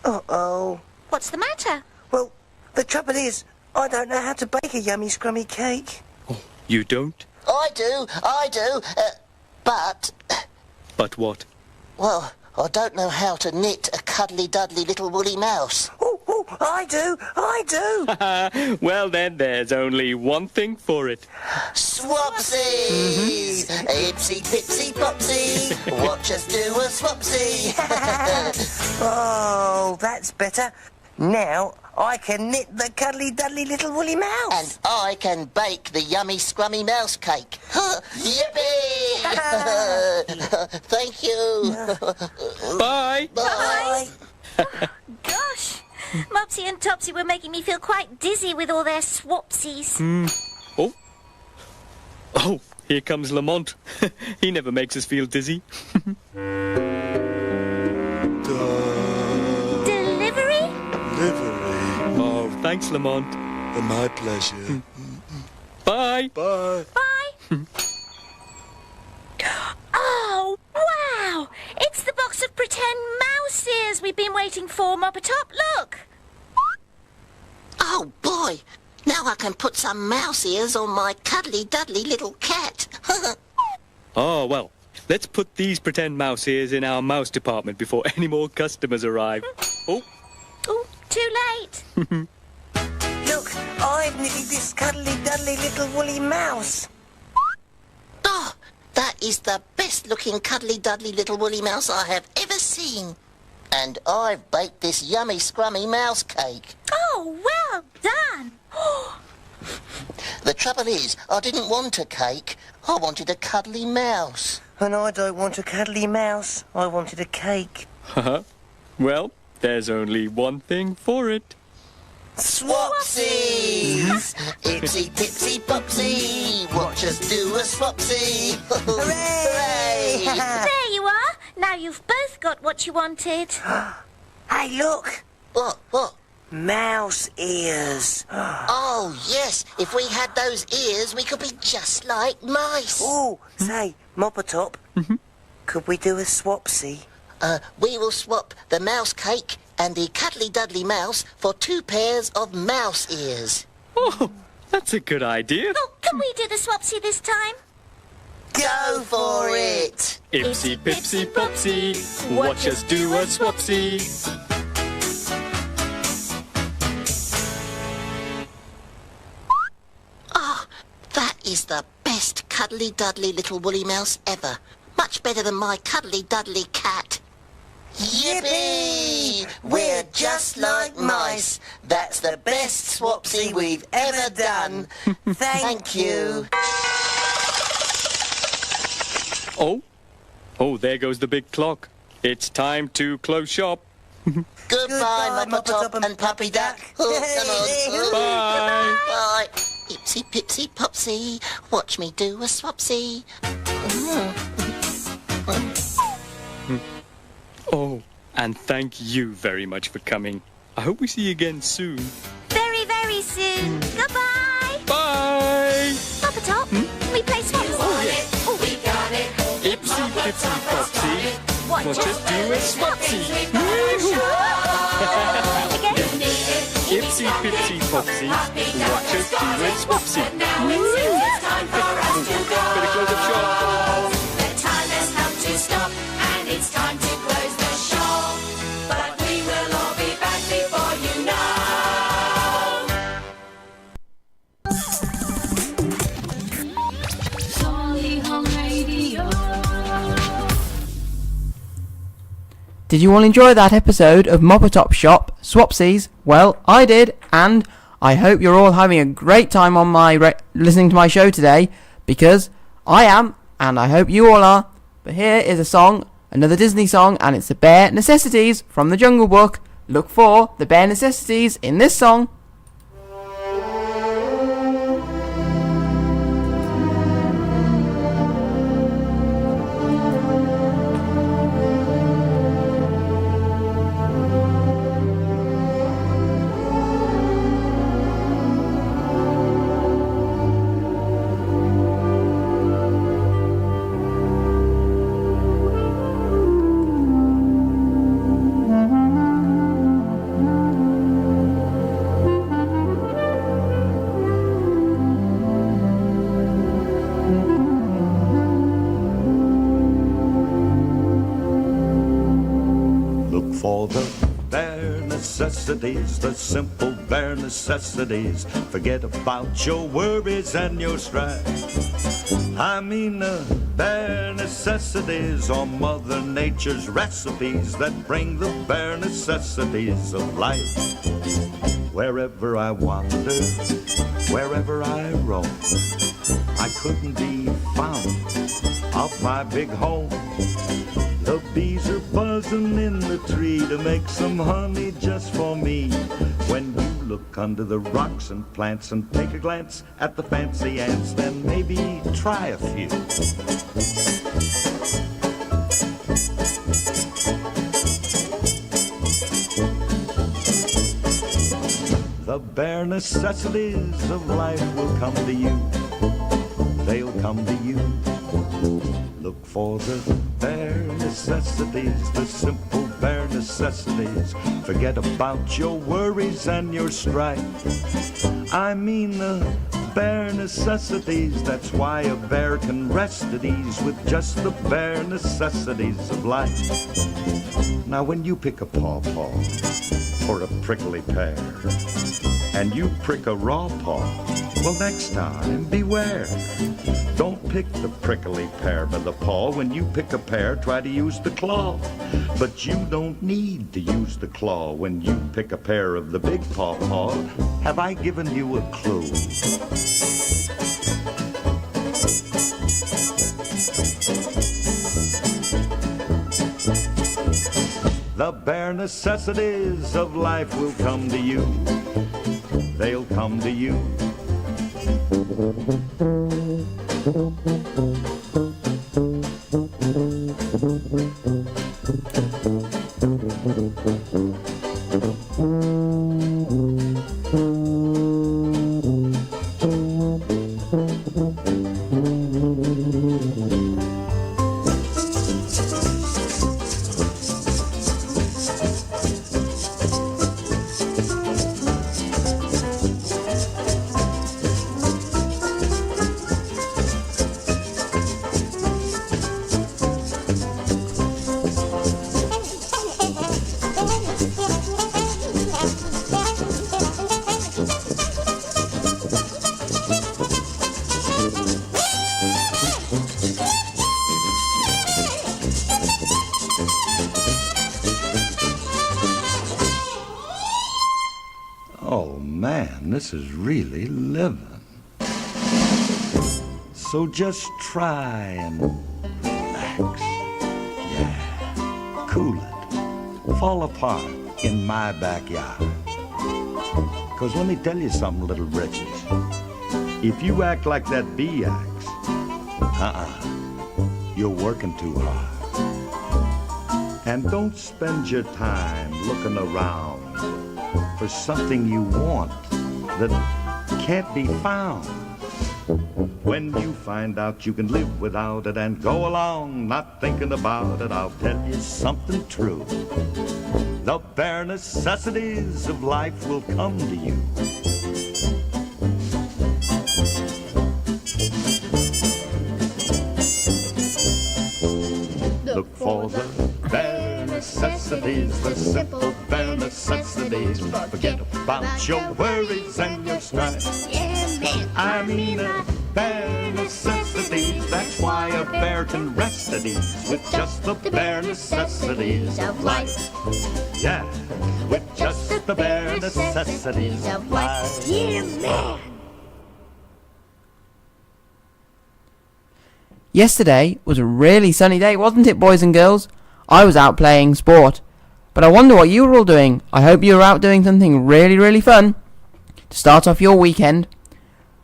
Uh-oh. What's the matter? Well, the trouble is, I don't know how to bake a yummy scrummy cake. Oh, you don't? I do, but... But what? Well, I don't know how to knit a cuddly-duddly little woolly mouse. Oh, I do. Well then, there's only one thing for it. Swapsies! Ipsy pipsy popsy, watch us do a swapsy. Oh, that's better. Now I can knit the cuddly-duddly little woolly mouse. And I can bake the yummy scrummy mouse cake. Yippee! Thank you. Bye. Bye. Gosh, Mopsy and Topsy were making me feel quite dizzy with all their swapsies. Oh, here comes Lamont. He never makes us feel dizzy. Delivery? Oh, thanks, Lamont. My pleasure. Bye. Bye. Bye. Oh, wow! It's the box of pretend mouse ears we've been waiting for, Mopatop. Look! Oh, boy. Now I can put some mouse ears on my cuddly-duddly little cat. Oh, well, let's put these pretend mouse ears in our mouse department before any more customers arrive. Oh, too late. Look, I've knitted this cuddly-duddly little woolly mouse. Oh, that is the best-looking cuddly-duddly little woolly mouse I have ever seen. And I've baked this yummy scrummy mouse cake. Oh, well done. The trouble is, I didn't want a cake. I wanted a cuddly mouse. And I don't want a cuddly mouse. I wanted a cake. Well, there's only one thing for it. Swapsies! Ipsy pipsy popsy! Watch us do a swapsy! Hooray! There you are. Now you've both got what you wanted. Hey, look! What? Mouse ears. Oh, yes. If we had those ears, we could be just like mice. Oh, say, Moppertop, could we do a swapsy? We will swap the mouse cake and the Cuddly Dudley mouse for 2 pairs of mouse ears. Oh, that's a good idea. Oh, can we do the swapsy this time? Go for it! Ipsy pipsy popsy, watch us do a swapsy. That is the best Cuddly Dudley little woolly mouse ever. Much better than my Cuddly Dudley cat. Yippee! We're just like mice. That's the best swapsy we've ever done. Thank you. Oh, there goes the big clock. It's time to close shop. Goodbye, Moppertop and Puppy Duck. Oh, come on. Bye. Bye. Ipsy pipsy popsy, watch me do a swapsy. Oh, and thank you very much for coming. I hope we see you again soon. Very, very soon. Goodbye. Bye. Moppertop, can we play swapsy? Oh, yes. We got it. Ipsy pipsy popsy, watch us do a swapsy. Ipsy pipsy popsy, watch us do a swapsy. It's time for us to go. Better close up shop. The time has come to stop, and it's time to close the shop. But we will all be back before you know. Solihull Radio. Did you all enjoy that episode of Moppertop Shop Swapsies? Well, I did, and I hope you're all having a great time on my listening to my show today, because I am, and I hope you all are. But here is a song, another Disney song, and it's the Bare Necessities from the Jungle Book. Look for the bare necessities in this song. For the bare necessities, the simple bare necessities. Forget about your worries and your strife. I mean the bare necessities are Mother Nature's recipes that bring the bare necessities of life. Wherever I wander, wherever I roam, I couldn't be found off my big home. The bees are buzzing in the tree to make some honey just for me. When you look under the rocks and plants and take a glance at the fancy ants, then maybe try a few. The bare necessities of life will come to you. They'll come to you. Look for the bare necessities, the simple bare necessities. Forget about your worries and your strife. I mean the bare necessities. That's why a bear can rest at ease with just the bare necessities of life. Now when you pick a pawpaw or a prickly pear, and you prick a raw paw, well, next time, beware. Don't pick the prickly pear by the paw. When you pick a pear, try to use the claw. But you don't need to use the claw when you pick a pear of the big paw. Have I given you a clue? The bare necessities of life will come to you. They'll come to you. Oh man, this is really living. So just try and relax. Yeah, cool it. Fall apart in my backyard. 'Cause let me tell you something, little britches. If you act like that bee acts, you're working too hard. And don't spend your time looking around for something you want that can't be found. When you find out you can live without it and go along not thinking about it, I'll tell you something true. The bare necessities of life will come to you. Look for the bare necessities, the simple bare necessities. Forget about your worries and your strife. I mean bare necessities. That's why a bear can rest at ease with just the bare necessities of life. Yeah, with just the bare necessities of life. Yeah, man. Yesterday was a really sunny day, wasn't it, boys and girls? I was out playing sport. But I wonder what you were all doing. I hope you were out doing something really, really fun to start off your weekend.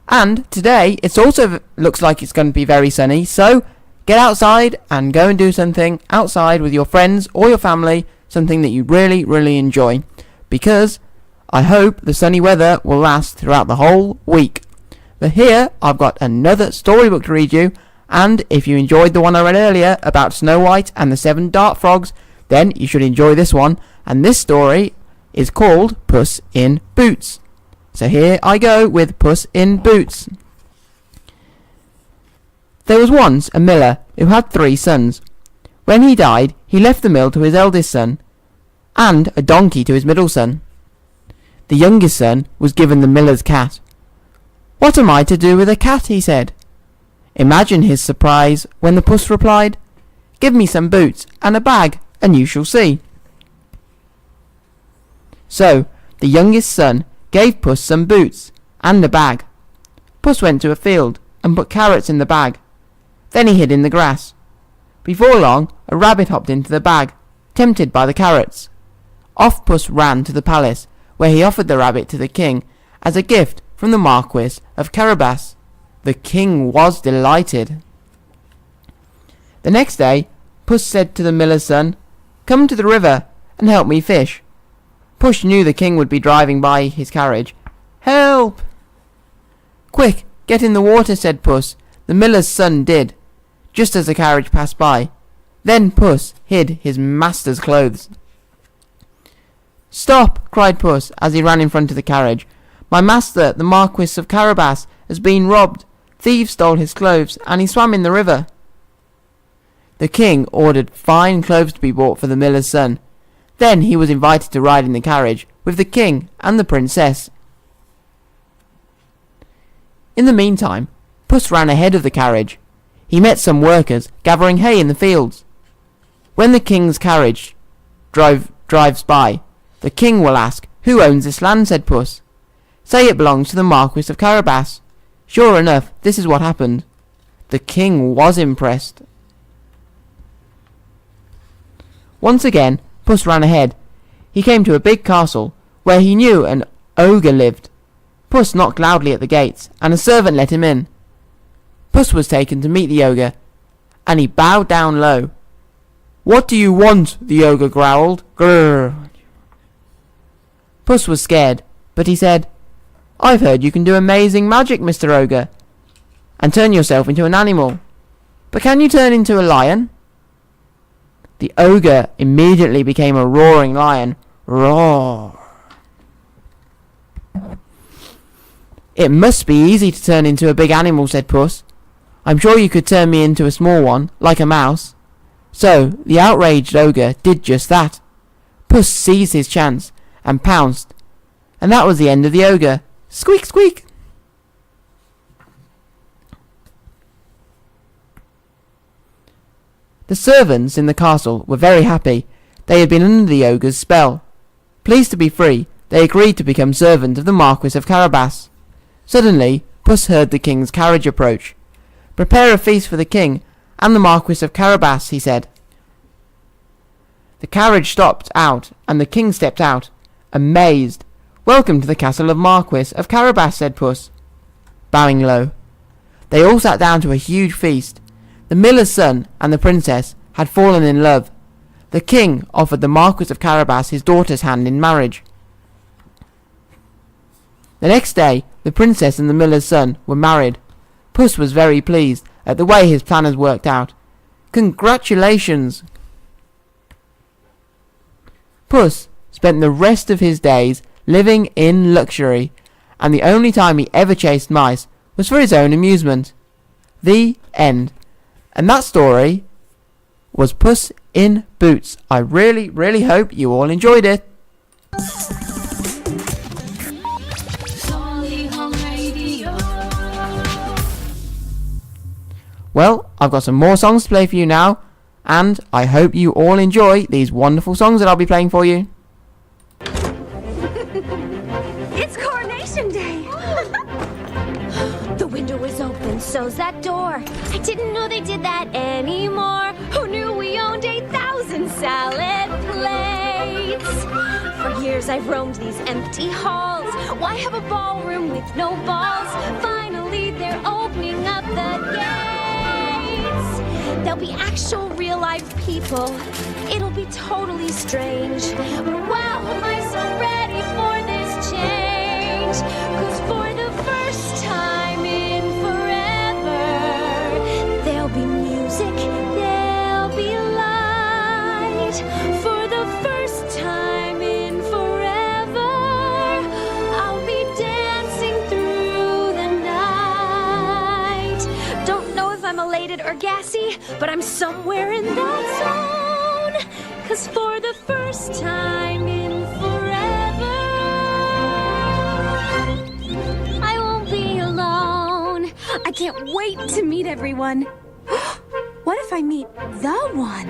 And today, it also looks like it's going to be very sunny, so get outside and go and do something outside with your friends or your family, something that you really, really enjoy. Because I hope the sunny weather will last throughout the whole week. But here, I've got another storybook to read you. And if you enjoyed the one I read earlier about Snow White and the 7 Dart Frogs, then you should enjoy this one. And this story is called Puss in Boots. So here I go with Puss in Boots. There was once a miller who had 3 sons. When he died, he left the mill to his eldest son, and a donkey to his middle son. The youngest son was given the miller's cat. "What am I to do with a cat?" he said. Imagine his surprise when the puss replied, "Give me some boots and a bag, and you shall see." So the youngest son gave Puss some boots and a bag. Puss went to a field and put carrots in the bag. Then he hid in the grass. Before long, a rabbit hopped into the bag, tempted by the carrots. Off Puss ran to the palace, where he offered the rabbit to the king as a gift from the Marquis of Carabas. The king was delighted. The next day, Puss said to the miller's son, "Come to the river and help me fish." Puss knew the king would be driving by his carriage. "Help!" "Quick, get in the water," said Puss. The miller's son did, just as the carriage passed by. Then Puss hid his master's clothes. "Stop!" cried Puss as he ran in front of the carriage. "My master, the Marquis of Carabas, has been robbed. Thieves stole his clothes, and he swam in the river." The king ordered fine clothes to be bought for the miller's son. Then he was invited to ride in the carriage with the king and the princess. In the meantime, Puss ran ahead of the carriage. He met some workers gathering hay in the fields. When the king's carriage drives by, the king will ask, "Who owns this land?" said Puss. "Say it belongs to the Marquis of Carabas." Sure enough, this is what happened. The king was impressed. Once again, Puss ran ahead. He came to a big castle, where he knew an ogre lived. Puss knocked loudly at the gates, and a servant let him in. Puss was taken to meet the ogre, and he bowed down low. "What do you want?" the ogre growled. Grrr. Puss was scared, but he said, "I've heard you can do amazing magic, Mr. Ogre, and turn yourself into an animal. But can you turn into a lion?" The ogre immediately became a roaring lion. Roar. "It must be easy to turn into a big animal," said Puss. "I'm sure you could turn me into a small one, like a mouse." So the outraged ogre did just that. Puss seized his chance and pounced, and that was the end of the ogre. Squeak, squeak! The servants in the castle were very happy. They had been under the ogre's spell. Pleased to be free, they agreed to become servants of the Marquis of Carabas. Suddenly, Puss heard the king's carriage approach. "Prepare a feast for the king and the Marquis of Carabas," he said. The carriage stopped out, and the king stepped out, amazed. "Welcome to the castle of Marquis of Carabas," said Puss, bowing low. They all sat down to a huge feast. The miller's son and the princess had fallen in love. The king offered the Marquis of Carabas his daughter's hand in marriage. The next day, the princess and the miller's son were married. Puss was very pleased at the way his plan has worked out. Congratulations! Puss spent the rest of his days living in luxury, and the only time he ever chased mice was for his own amusement. The end. And that story was Puss in Boots. I really, really hope you all enjoyed it. Well, I've got some more songs to play for you now, and I hope you all enjoy these wonderful songs that I'll be playing for you. It's Coronation Day! The window was open, so's that door. I didn't know they did that anymore. Who knew we owned 8,000 salad plates? For years I've roamed these empty halls. Why have a ballroom with no balls? Finally they're opening up the gates. There'll be actual real-life people. It'll be totally strange. Wow, am I so ready for this change? 'Cause for the first time in forever, there'll be music, there'll be light. For the first time in forever, I'll be dancing through the night. Don't know if I'm elated or gassy, but I'm somewhere in that zone. 'Cause for the first time in forever, I won't be alone. I can't wait to meet everyone. What if I meet the one?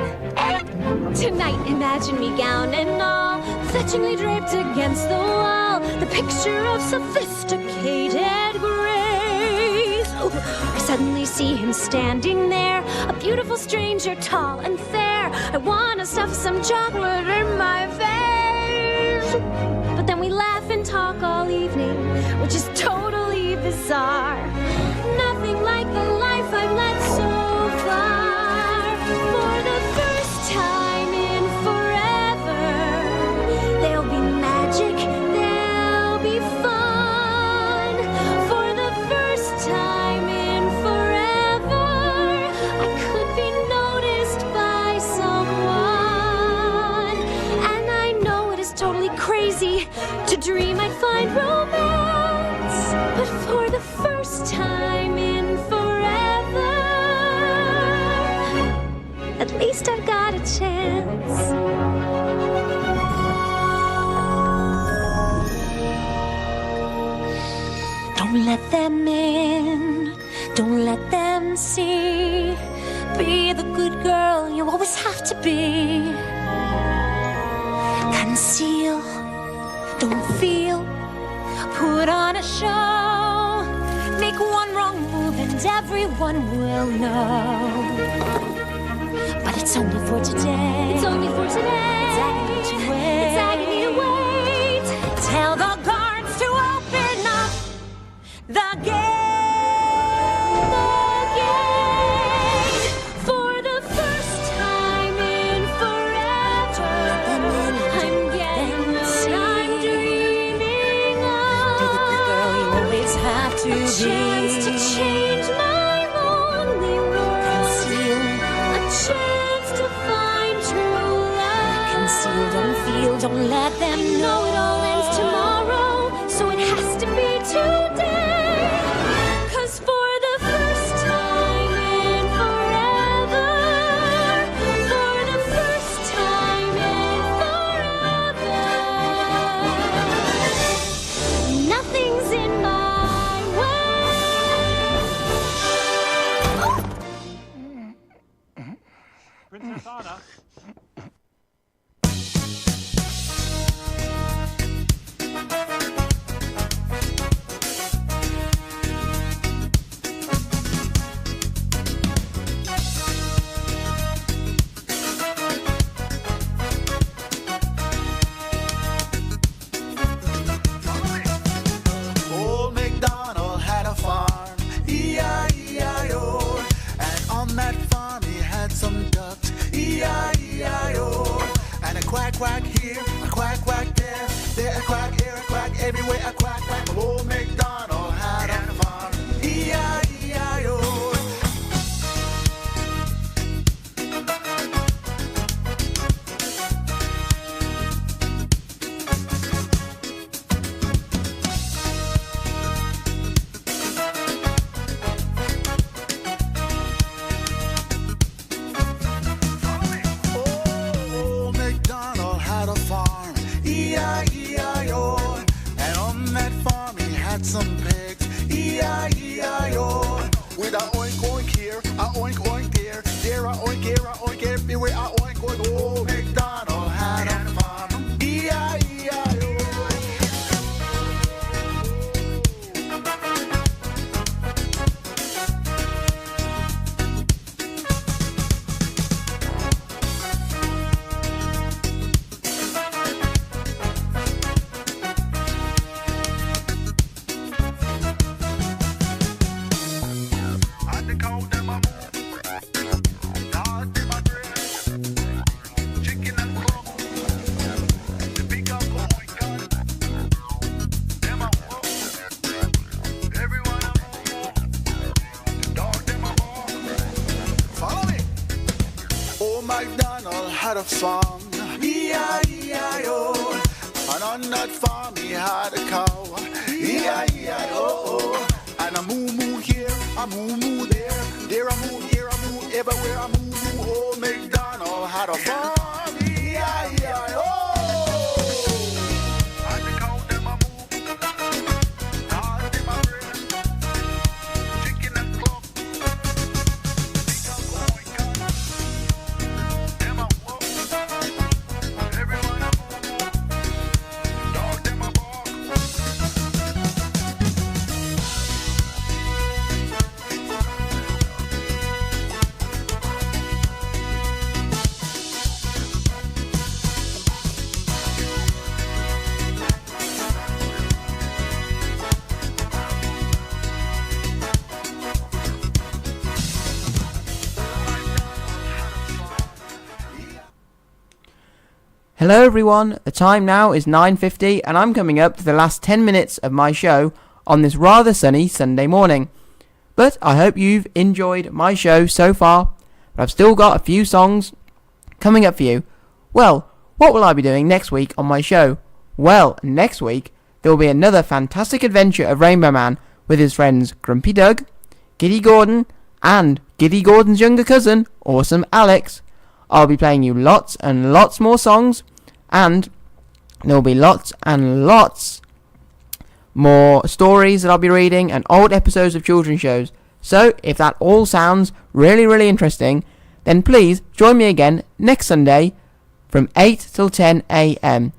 Tonight, imagine me gown and all, fetchingly draped against the wall, the picture of sophisticated grace. Ooh, I suddenly see him standing there, a beautiful stranger, tall and fair. I want to stuff some chocolate in my face. But then we laugh and talk all evening, which is totally bizarre. Nothing like the life I've led so far. For the first time in forever, there'll be magic, there'll be fun. For the first time in forever, I could be noticed by someone. And I know it is totally crazy to dream I'd find romance, but for the first them in. Don't let them see. Be the good girl you always have to be. Conceal, don't feel. Put on a show. Make one wrong move and everyone will know. But it's only for today. It's only for today. It's agony to wait. It's agony to wait. Tell the guards to open up the gate. For the first time in forever, I'm getting what I'm dreaming of. Be the good girl you always have to be. A chance to change my lonely world. Conceal. A chance to find true love. Conceal, don't feel, don't let them know it all ends tomorrow. So it has to be today. 'Cause for the first time in forever, for the first time in forever, nothing's in my way. Princess Anna. Old MacDonald had a farm, E-I-E-I-O. And on that farm he had some ducks, E-I-E-I-O. And a quack quack here, a quack quack there, there a quack, here a quack, everywhere a quack quack. Well, old MacDonald had a farm, E-I-E-I-O. Old MacDonald had a farm, E-I-E-I-O. And on that farm he had some pigs, E-I-E-I-O. With a oink oink here, a oink oink there, there a oink here, a oink everywhere, a oink oink. Old MacDonald had a farm, E-I-E-I-O. Follow me. Old MacDonald had a farm, E-I-E-I-O. And on that farm he had a cow, E-I-E-I-O. And a moo moo here, a moo moo there, there a moo, here a moo, everywhere a moo moo. Old MacDonald had a farm, E-I-E-I-O. Hello everyone, the time now is 9:50 and I'm coming up to the last 10 minutes of my show on this rather sunny Sunday morning. But I hope you've enjoyed my show so far, but I've still got a few songs coming up for you. Well, what will I be doing next week on my show? Well, next week there will be another fantastic adventure of Rainbow Man with his friends Grumpy Doug, Giddy Gordon, and Giddy Gordon's younger cousin, Awesome Alex. I'll be playing you lots and lots more songs, and there will be lots and lots more stories that I'll be reading, and old episodes of children's shows. So, if that all sounds really, really interesting, then please join me again next Sunday from 8 till 10 a.m.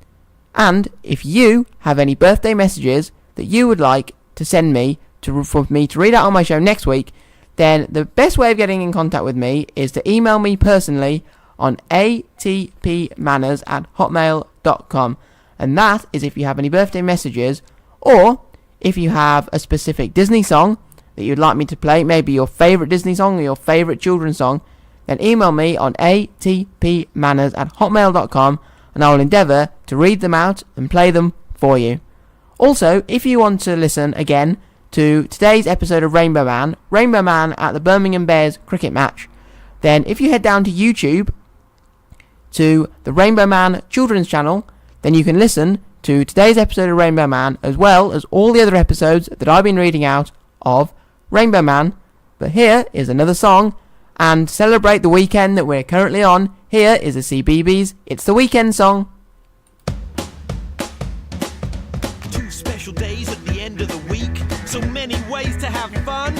And if you have any birthday messages that you would like to send me for me to read out on my show next week, then the best way of getting in contact with me is to email me personally on atpmanners@hotmail.com. And that is if you have any birthday messages, or if you have a specific Disney song that you'd like me to play, maybe your favourite Disney song or your favourite children's song, then email me on atpmanners@hotmail.com, and I will endeavour to read them out and play them for you. Also, if you want to listen again to today's episode of Rainbow Man at the Birmingham Bears cricket match, then if you head down to YouTube to the Rainbow Man children's channel, then you can listen to today's episode of Rainbow Man as well as all the other episodes that I've been reading out of Rainbow Man. But here is another song, and to celebrate the weekend that we're currently on, here is the CBeebies It's the Weekend song. 2 special days at the end of the week, so many ways to have fun.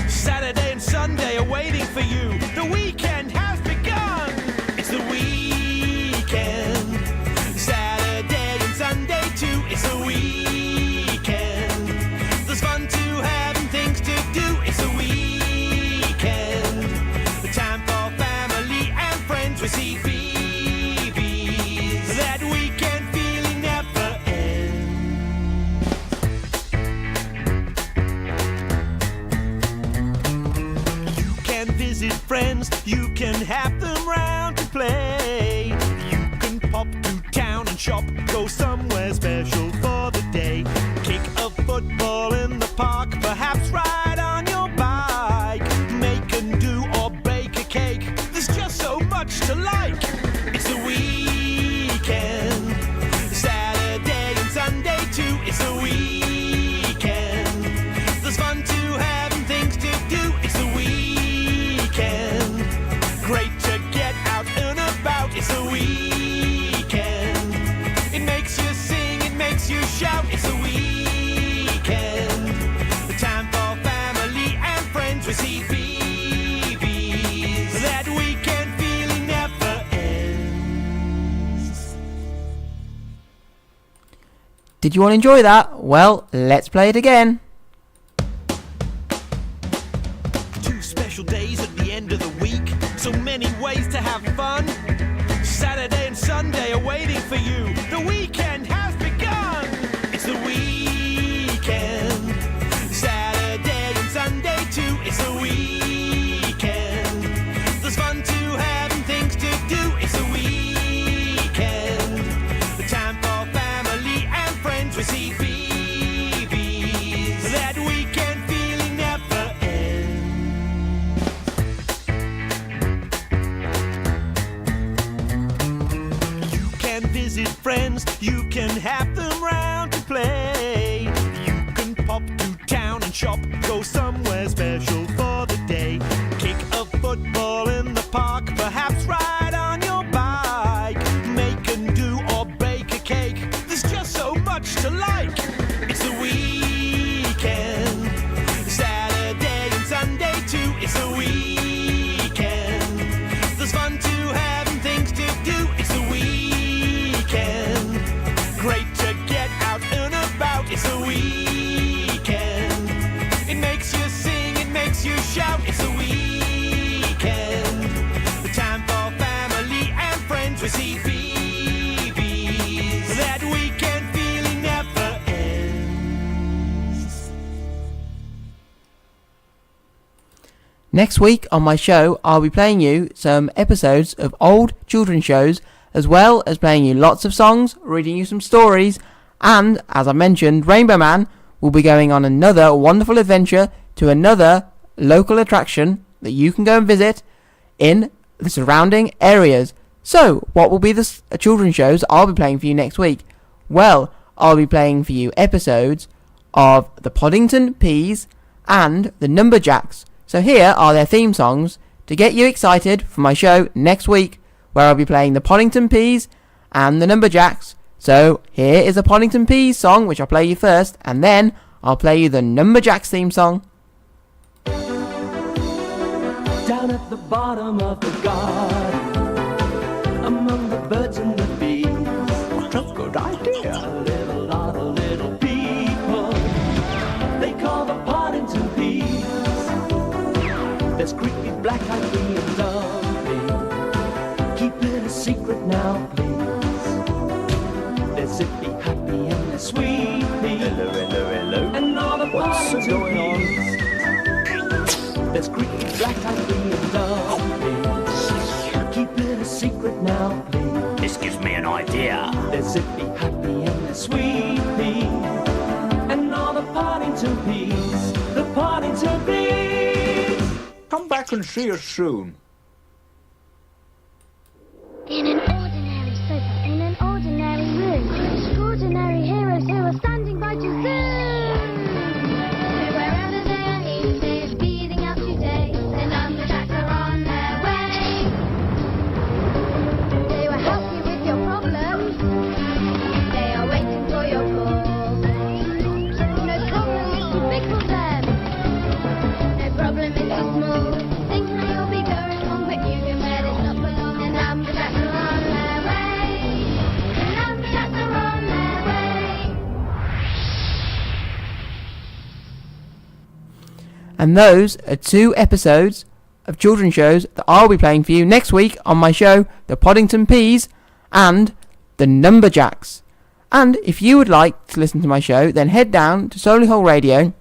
Saturday and Sunday are waiting for you. The weekend has begun. It's the weekend. Saturday and Sunday too. It's the weekend. There's fun to have and things to do. It's the weekend. The time for family and friends with CBeebies. That weekend feeling never ends. You can visit friends, you can have them round to play. You can pop to town and shop, go somewhere special for the day. Kick a football in the park, perhaps ride on your bike. Make and do or bake a cake, there's just so much to like. It's the weekend. Saturday and Sunday too. It's the weekend. There's fun to have and things to do. It's the weekend. Great to get out and about. It's the weekend. It makes you sing, it makes you shout. It's the weekend. The time for family and friends with CBeebies. That weekend feeling never ends. Did you all enjoy that? Well, let's play it again. 2 special days at the end of the week, so many ways to have fun. Saturday and Sunday are waiting for you. The weekend has begun. It's the weekend. Saturday and Sunday too. It's the weekend. There's fun to have and things to do. It's the weekend. The time for family and friends with CBeebies. That weekend feeling never ends. You can visit friends, you can have them round to play. You can pop to town and shop, go somewhere special for the day. Kick a football in the park, perhaps ride on your bike. Make and do or bake a cake, there's just so much to like. It's the weekend. Saturday and Sunday too. It's the weekend. There's fun to have and things to do. It's the weekend. Great to get out and about. It's the weekend. It makes you sing, it makes you shout. It's the weekend. The time for family and friends with CBeebies. That weekend feeling never ends. Next week on my show, I'll be playing you some episodes of old children's shows, as well as playing you lots of songs, reading you some stories, and, as I mentioned, Rainbow Man will be going on another wonderful adventure to another local attraction that you can go and visit in the surrounding areas. So, what will be the children's shows I'll be playing for you next week? Well, I'll be playing for you episodes of the Poddington Peas and the Numberjacks. So here are their theme songs to get you excited for my show next week, where I'll be playing the Poddington Peas and the Numberjacks. So here is a Poddington Peas song, which I'll play you first, and then I'll play you the Numberjacks theme song. Down at the bottom of the garden, among the birds and the bees. What a good idea! Live a lot of little people they call the Poddington Peas. There's creepy, black-eyed bee and lovely. Keep it a secret now, please. They're zippy, happy, and they're sweet peas. Hello, hello, hello. And all the Poddington Peas. There's creepy, black-eyed bee and lovely. Keep it a secret now, please. This gives me an idea. They're zippy, happy, and they're sweet peas. And all the Poddington Peas. The Poddington Peas. Come back and see us soon. In an ordinary sofa, in an ordinary room, extraordinary heroes who are standing by to zoom. Wherever they are needed, speeding up today, the Numberjacks are on their way. They will help you with your problems. They are waiting for your call. No problem is too big for them. No problem is too small. Think how you'll be going wrong, but you can let it not for long. The Numberjacks are on their way. The Numberjacks are on their way. And those are 2 episodes of children's shows that I'll be playing for you next week on my show, The Poddington Peas and The Numberjacks. And if you would like to listen to my show, then head down to Solihull Radio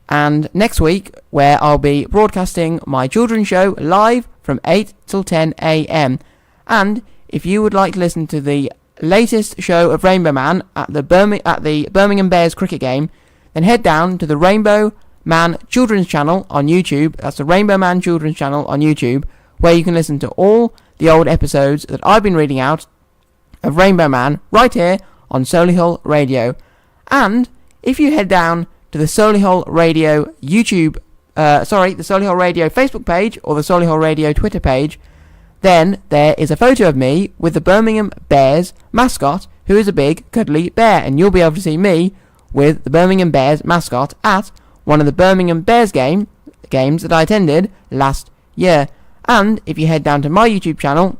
and next week, where I'll be broadcasting my children's show live from 8 till 10 a.m. And if you would like to listen to the latest show of Rainbow Man at the Birmingham Bears cricket game, then head down to the Rainbow Man Children's Channel on YouTube. That's the Rainbow Man Children's Channel on YouTube, where you can listen to all the old episodes that I've been reading out of Rainbow Man right here on Solihull Radio. And if you head down to the Solihull Radio the Solihull Radio Facebook page or the Solihull Radio Twitter page, then there is a photo of me with the Birmingham Bears mascot, who is a big cuddly bear, and you'll be able to see me with the Birmingham Bears mascot at one of the Birmingham Bears games that I attended last year. And if you head down to my YouTube channel,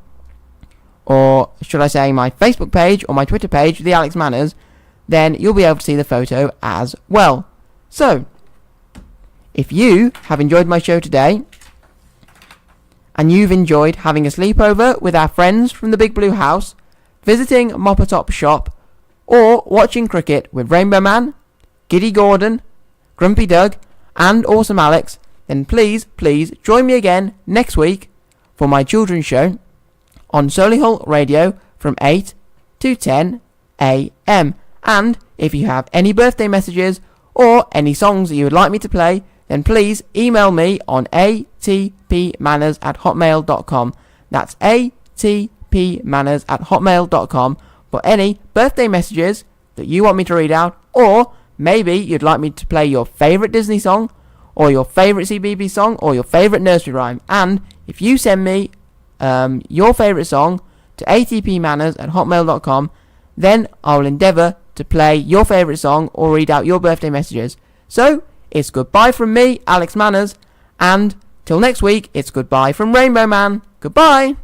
or should I say my Facebook page or my Twitter page, The Alex Manners, then you'll be able to see the photo as well. So, if you have enjoyed my show today, and you've enjoyed having a sleepover with our friends from the Big Blue House, visiting Moppertop Shop, or watching cricket with Rainbow Man, Giddy Gordon, Grumpy Doug, and Awesome Alex, then please join me again next week for my children's show on Solihull Radio from 8 to 10 a.m. And if you have any birthday messages or any songs that you would like me to play, then please email me on atpmanners@hotmail.com. That's atpmanners@hotmail.com for any birthday messages that you want me to read out, or maybe you'd like me to play your favourite Disney song, or your favourite CBeebies song, or your favourite nursery rhyme. And if you send me your favourite song to atpmanners@hotmail.com, then I'll endeavour to play your favourite song or read out your birthday messages. So, it's goodbye from me, Alex Manners, and till next week, it's goodbye from Rainbow Man. Goodbye!